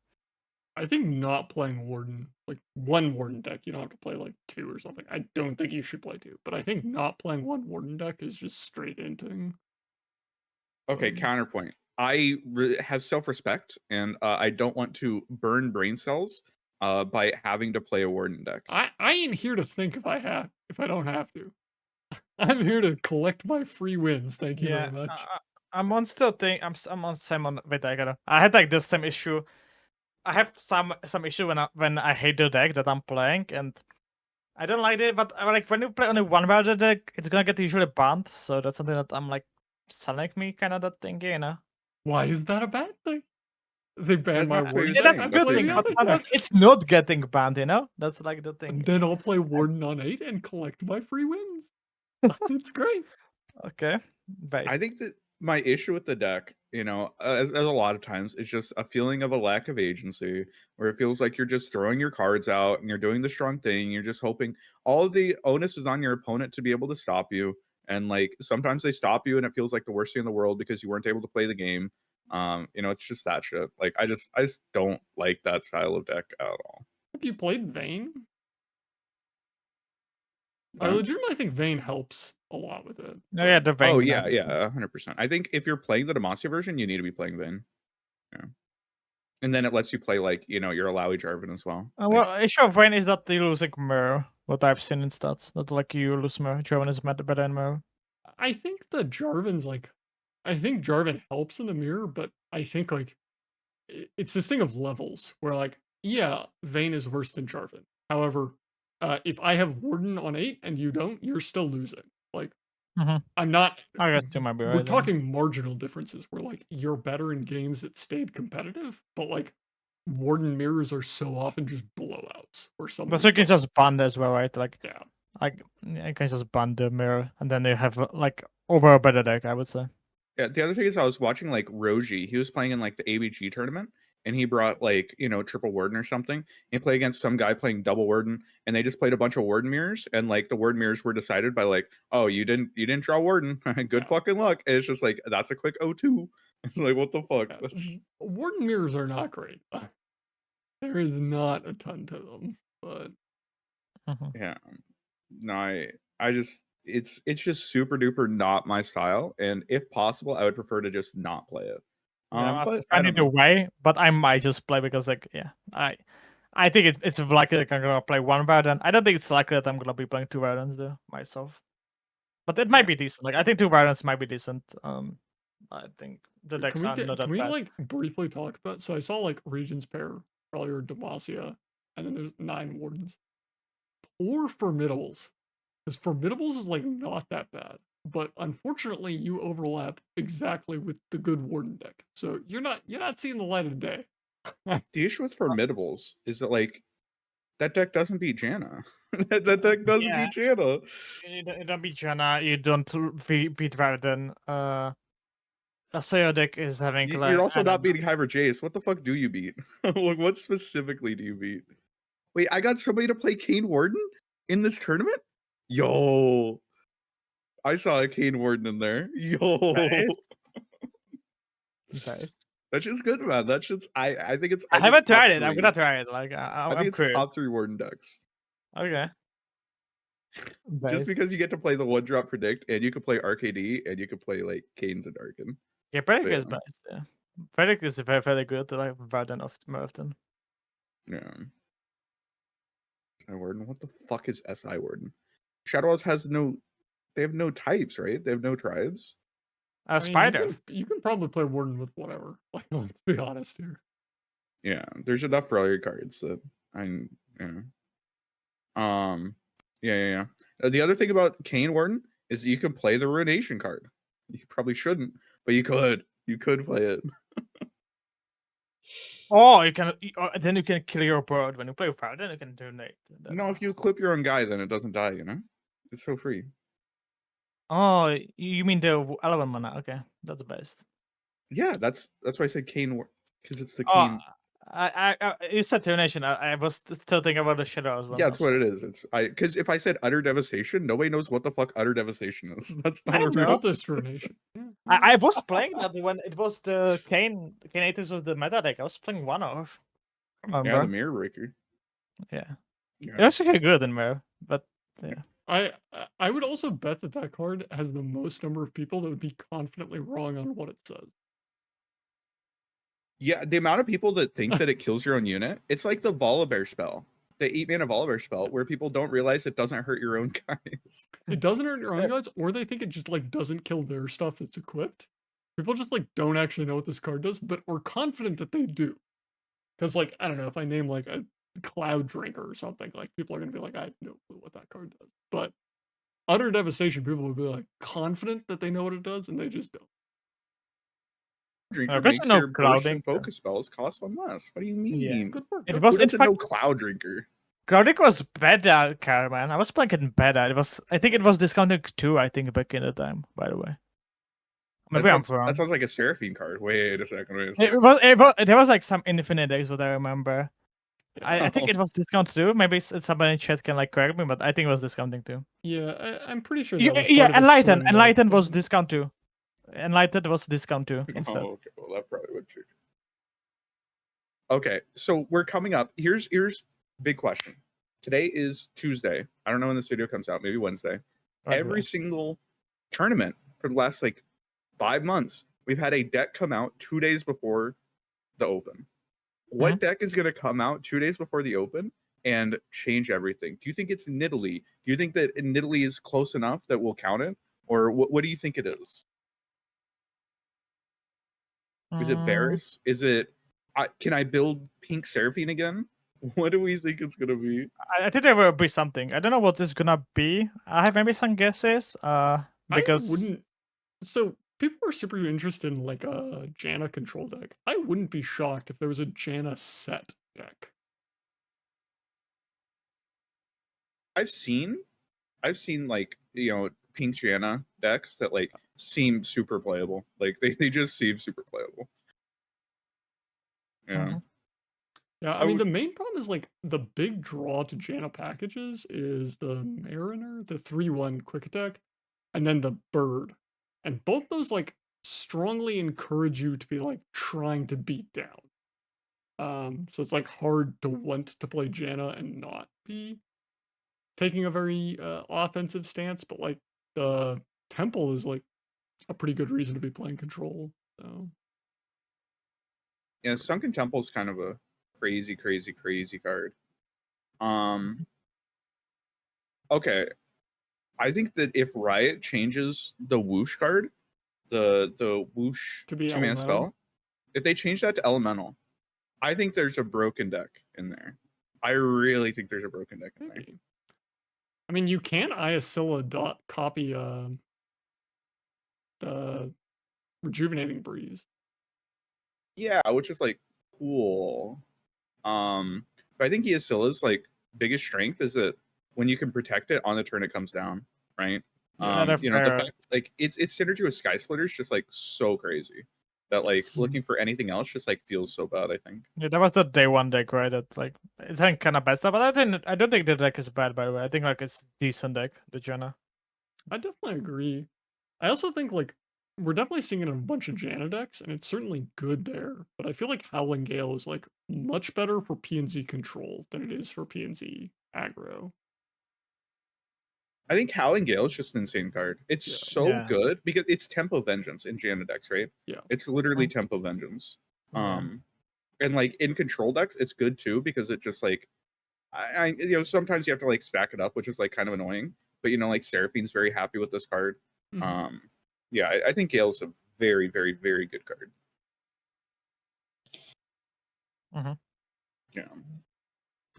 I think not playing Warden, like one Warden deck, you don't have to play like 2 or something. I don't think you should play 2, but I think not playing one Warden deck is just straight into. Okay, counterpoint. I have self-respect, and I don't want to burn brain cells by having to play a Warden deck. I ain't here to think if I don't have to. I'm here to collect my free wins. Thank you very much. I'm on still think I'm on same on wait, I had like this same issue. I have some issue when I hate the deck that I'm playing, and I don't like it. But like when you play only one Validator deck, it's gonna get usually banned. So that's something that I'm like selling me kind of that thing, you know. Why is that a bad thing? They ban my That's what Warden. you're That's saying. a That's good what thing, you're but saying. others, it's not getting banned, you know. That's like the thing. Then I'll play Warden on 8 and collect my free wins. It's great. Okay. I think that my issue with the deck, as a lot of times, it's just a feeling of a lack of agency, where it feels like you're just throwing your cards out and you're doing the strong thing. You're just hoping all of the onus is on your opponent to be able to stop you. And like sometimes they stop you and it feels like the worst thing in the world because you weren't able to play the game. It's just that shit. Like I just don't like that style of deck at all. Have you played Vayne? I Huh? legitimately think Vayne helps a lot with it. No, yeah, the Vayne. Oh yeah, 100%. I think if you're playing the Demacia version, you need to be playing Vayne. Yeah. And then it lets you play like, your Illaoi Jarvan as well. Well, issue of Vayne is that you lose like mirror. What I've seen in stats, that like you lose mirror. Jarvan is better than mirror. I think the Jarvan's like, I think Jarvan helps in the mirror, but I think like it's this thing of levels where like, yeah, Vayne is worse than Jarvan. However, if I have Warden on 8 and you don't, you're still losing. Like, I'm not. I guess two might be right. We're talking marginal differences where like you're better in games that stayed competitive, but like Warden mirrors are so often just blowouts or something. But so you can just ban as well, right? Like, yeah, like you can just ban the mirror, and then they have like over a better deck, I would say. Yeah, the other thing is I was watching like Roji. He was playing in like the ABG tournament, and he brought like triple Warden or something. He played against some guy playing double Warden, and they just played a bunch of Warden mirrors, and like the Warden mirrors were decided by like, oh, you didn't draw Warden, good fucking luck. And it's just like that's a quick 0-2. Like what the fuck? Yeah. Warden mirrors are not great. There is not a ton to them, but yeah, no, I just it's just super duper not my style, and if possible, I would prefer to just not play it. But I don't know. Way, but I might just play because like I think it's likely that I'm gonna play one Warden. I don't think it's likely that I'm gonna be playing two Wardens though myself. But it might be decent. Like I think two Wardens might be decent. I think the decks are not that bad. Can we like briefly talk about? So I saw like Regions pair earlier, Demacia, and then there's 9 Wardens. Poor Formidables, because Formidables is like not that bad, but unfortunately you overlap exactly with the good Warden deck, so you're not seeing the light of day. The issue with Formidables is that like that deck doesn't beat Janna. that deck doesn't beat Janna. You don't beat Janna. You don't beat Warden. So your deck is having. You're also not beating Heimer Jayce. What the fuck do you beat? Like, what specifically do you beat? Wait, I got somebody to play Kayn Warden in this tournament? Yo. I saw a Kayn Warden in there. Yo. Nice. That shit's good, man. That shit's I think it's I haven't tried it. I'm gonna try it. Like I think it's curious. top 3 Warden decks. Okay. Just because you get to play the 1-drop predict, and you can play RKD, and you can play like Kayn's and Darkin. Yeah, predict is best. Yeah, predict is very very good. Like Warden more often. Yeah. SI Warden. What the fuck is SI Warden? Shadows has no. They have no types, right? They have no tribes. I mean, Spider. You can probably play Warden with whatever. Like, let's be honest here. Yeah, there's enough for all your cards that yeah. The other thing about Kayn Warden is you can play the Ruination card. You probably shouldn't, but you could. You could play it. Oh, you can. Then you can kill your bird when you play Fire. Then you can donate. No, if you equip your own guy, then it doesn't die. It's so free. Oh, you mean the 11 mana? Okay, that's the best. Yeah, that's why I said Kayn, because it's the Oh, Kayn. You said Tunation. I was still thinking about the Shadow as well. Yeah, that's what it is. It's because if I said utter devastation, nobody knows what the fuck utter devastation is. That's not I a know. real. This Ruination. Yeah. I was playing that when it was the Kane 80s was the meta deck. I was playing one of. Yeah, the Remember? mirror breaker. Yeah. Yeah. It was actually good in mirror, but yeah. I would also bet that card has the most number of people that would be confidently wrong on what it says. Yeah, the amount of people that think that it kills your own unit, it's like the Volibear spell, the 8-mana Volibear spell, where people don't realize it doesn't hurt your own guys. It doesn't hurt your own guys, or they think it just like doesn't kill their stuff that's equipped. People just like don't actually know what this card does, but are confident that they do. Because like I don't know, if I name like a Cloud Drinker or something, like people are gonna be like, I have no clue what that card does. But Utter Devastation, people will be like confident that they know what it does, and they just don't. Drinker there's makes no your burst clouding. and focus spells cost one less. What do you mean? Good work. It Good was Who in doesn't fact know Cloud Drinker? Clouding was better, man. I was playing it better. It was I think it was discounted too, I think, back in the time, by the way. Maybe I'm wrong. That sounds like a Seraphine card. Wait a second. There was like some infinite decks, what I remember. I think it was discounted too. Maybe somebody in chat can like correct me, but I think it was discounting too. Yeah, I'm pretty sure. Yeah, That was part of Enlighten was discount too. Enlightened was discount too instead. Oh, okay. Well, that probably would change. Okay, so we're coming up. Here's big question. Today is Tuesday. I don't know when this video comes out. Maybe Wednesday. Right, Every single tournament for the last like 5 months, we've had a deck come out 2 days before the open. What deck is going to come out 2 days before the open and change everything? Do you think it's Nidalee? Do you think that Nidalee is close enough that we'll count it? Or what do you think it is? Is it Varus? Is it... can I build Pink Seraphine again? What do we think it's going to be? I think there will be something. I don't know what it's going to be. I have maybe some guesses. Because... I wouldn't... So... People are super interested in like a Janna control deck. I wouldn't be shocked if there was a Janna set deck. I've seen like, you know, pink Janna decks that like seem super playable. Like they just seem super playable. Yeah. Yeah, I mean the main problem is like the big draw to Janna packages is the Mariner, the 3/1 quick attack, and then the bird. And both those like strongly encourage you to be like trying to beat down. So it's like hard to want to play Janna and not be taking a very offensive stance, but like the Temple is like a pretty good reason to be playing control. So yeah, Sunken Temple is kind of a crazy card. Okay. I think that if Riot changes the whoosh card, the whoosh to be 2-mana spell, if they change that to elemental, I think there's a broken deck in there. I really think there's a broken deck in there. I mean, you can Iasilla copy the Rejuvenating Breeze. Yeah, which is like cool. But I think Iasilla's like biggest strength is that when you can protect it on the turn it comes down, right? You know, the fact like it's synergy with Sky Splitter's just like so crazy that like looking for anything else just like feels so bad, I think. Yeah, that was the day one deck, right? That like it's having kind of bad stuff, but I don't think the deck is bad, by the way. I think like it's decent deck, the Janna. I definitely agree. I also think like we're definitely seeing it in a bunch of Janna decks, and it's certainly good there. But I feel like Howling Gale is like much better for PNZ control than it is for PNZ aggro. I think Howling Gale is just an insane card. It's good because it's Tempo Vengeance in Janna decks, right? Yeah. It's literally Tempo Vengeance. And like in control decks, it's good too because it just like I you know, sometimes you have to like stack it up, which is like kind of annoying. But you know, like Seraphine's very happy with this card. Yeah, I think Gale's a very good card. Yeah.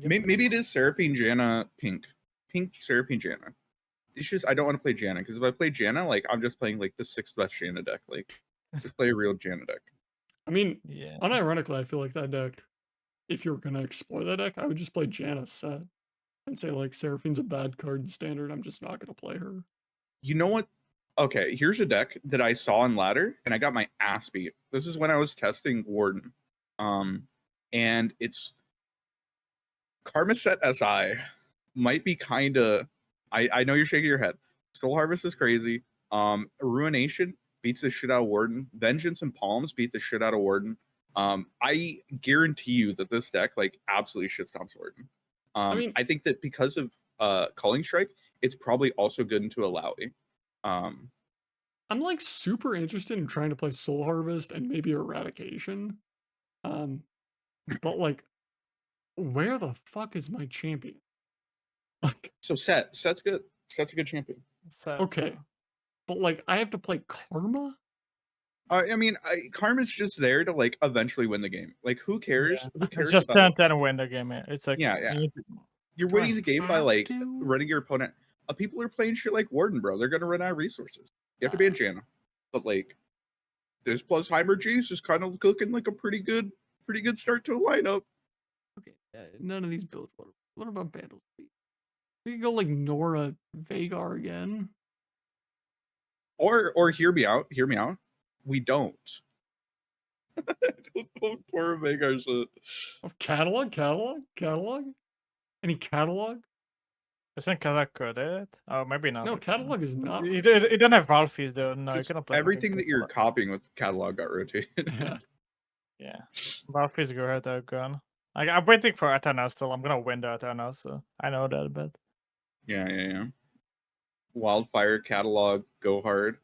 Maybe it is Seraphine Janna Pink Seraphine Janna. It's just I don't want to play Janna because if I play Janna, like I'm just playing like the 6th best Janna deck. Like just play a real Janna deck. I mean, unironically, I feel like that deck, if you're gonna explore that deck, I would just play Janna set and say like Seraphine's a bad card in standard. I'm just not gonna play her. You know what? Okay, here's a deck that I saw in ladder and I got my ass beat. This is when I was testing Warden. and it's Karmaset SI might be kind of. I know you're shaking your head. Soul Harvest is crazy. Ruination beats the shit out of Warden. Vengeance and Palms beat the shit out of Warden. I guarantee you that this deck like absolutely shitstomps Warden. I mean, I think that because of Culling Strike, it's probably also good into Illaoi. I'm like super interested in trying to play Soul Harvest and maybe Eradication. But like, where the fuck is my champion? Like, So Set's good. Set's a good champion. So, okay, but like I have to play Karma. I mean, Karma's just there to like eventually win the game. Like, who cares? yeah. Who cares It's just about? 10 win the game. It's like Yeah, yeah. you need to- You're Do I winning the game by have like to? running your opponent. People are playing shit like Warden, bro. They're gonna run out of resources. You have to ban Janna, but like this plus Heimer Jayce is kind of looking like a pretty good start to a lineup. Okay, none of these builds. What about Vandals? We could go like Nora Vagar again. Or hear me out. Hear me out. We don't. Poor Vagar's Oh, catalog. Any catalog? Isn't Kazakh good at it? Oh, maybe not. No, catalog is not. You don't have Valfies though. No, you just cannot play everything that you're catalog. copying with catalog got rotated. Yeah. Yeah, Valfies go ahead. They're gone. I'm waiting for Eternal still. I'm gonna win the Eternal, so I know that a bit. Yeah. Wildfire catalog, go hard.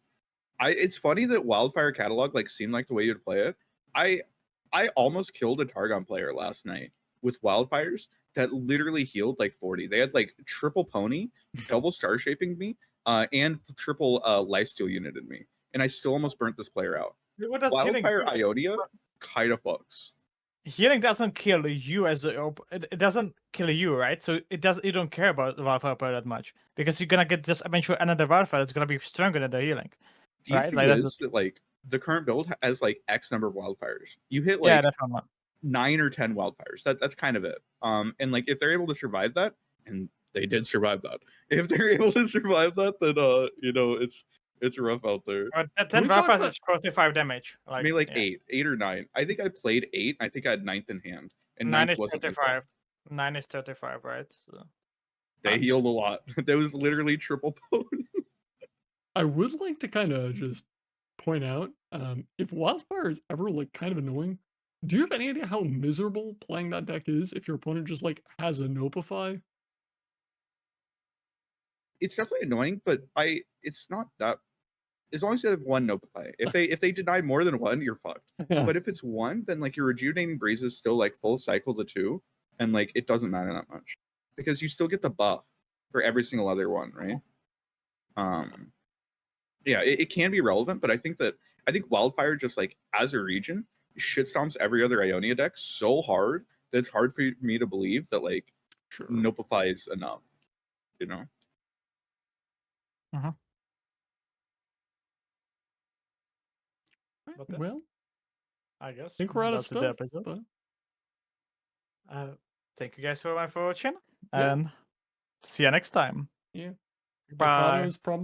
It's funny that Wildfire catalog like seemed like the way you'd play it. I almost killed a Targon player last night with Wildfires that literally healed like 40. They had like triple pony, double star shaping me, and triple lifesteal unit in me. And I still almost burnt this player out. What does healing Wildfire do? Ionia kind of fucks. Healing doesn't kill you as a it doesn't kill you, right? So it does. You don't care about the Wildfire player that much because you're gonna get just eventually another Wildfire that's gonna be stronger than the healing. The Right, issue like, that's is that like the current build has like X number of wildfires. You hit Yeah, like definitely. 9 or 10 wildfires. That's kind of it. And like if they're able to survive that, and they did survive that, if they're able to survive that, then you know it's rough out there. But Can 10 we talk Wildfires about- is 45 damage. I mean, like yeah. 8 or 9. I think I played 8. I think I had 9th in hand, and 9 9th is wasn't lethal. 35. 9 is 35, right? So They healed a lot. That was literally triple pony. I would like to kind of just point out, if Wildfire is ever like kind of annoying, do you have any idea how miserable playing that deck is if your opponent just like has a Nopify? It's definitely annoying, but it's not that. As long as they have one Nopify. If they deny more than one, you're fucked. Yeah. But if it's one, then like your Rejuvenating Breeze is still like full cycle to 2, and like it doesn't matter that much because you still get the buff for every single other one, right? Yeah, it can be relevant, but I think Wildfire just like as a region shitstomps every other Ionia deck so hard that it's hard for me to believe that like Sure. Nopify is enough, you know. But Well, I guess I think we're out of that's the stuff. episode. But Thank you guys for watching, Yeah. and see you next time. yeah, Bye. Avocados probably.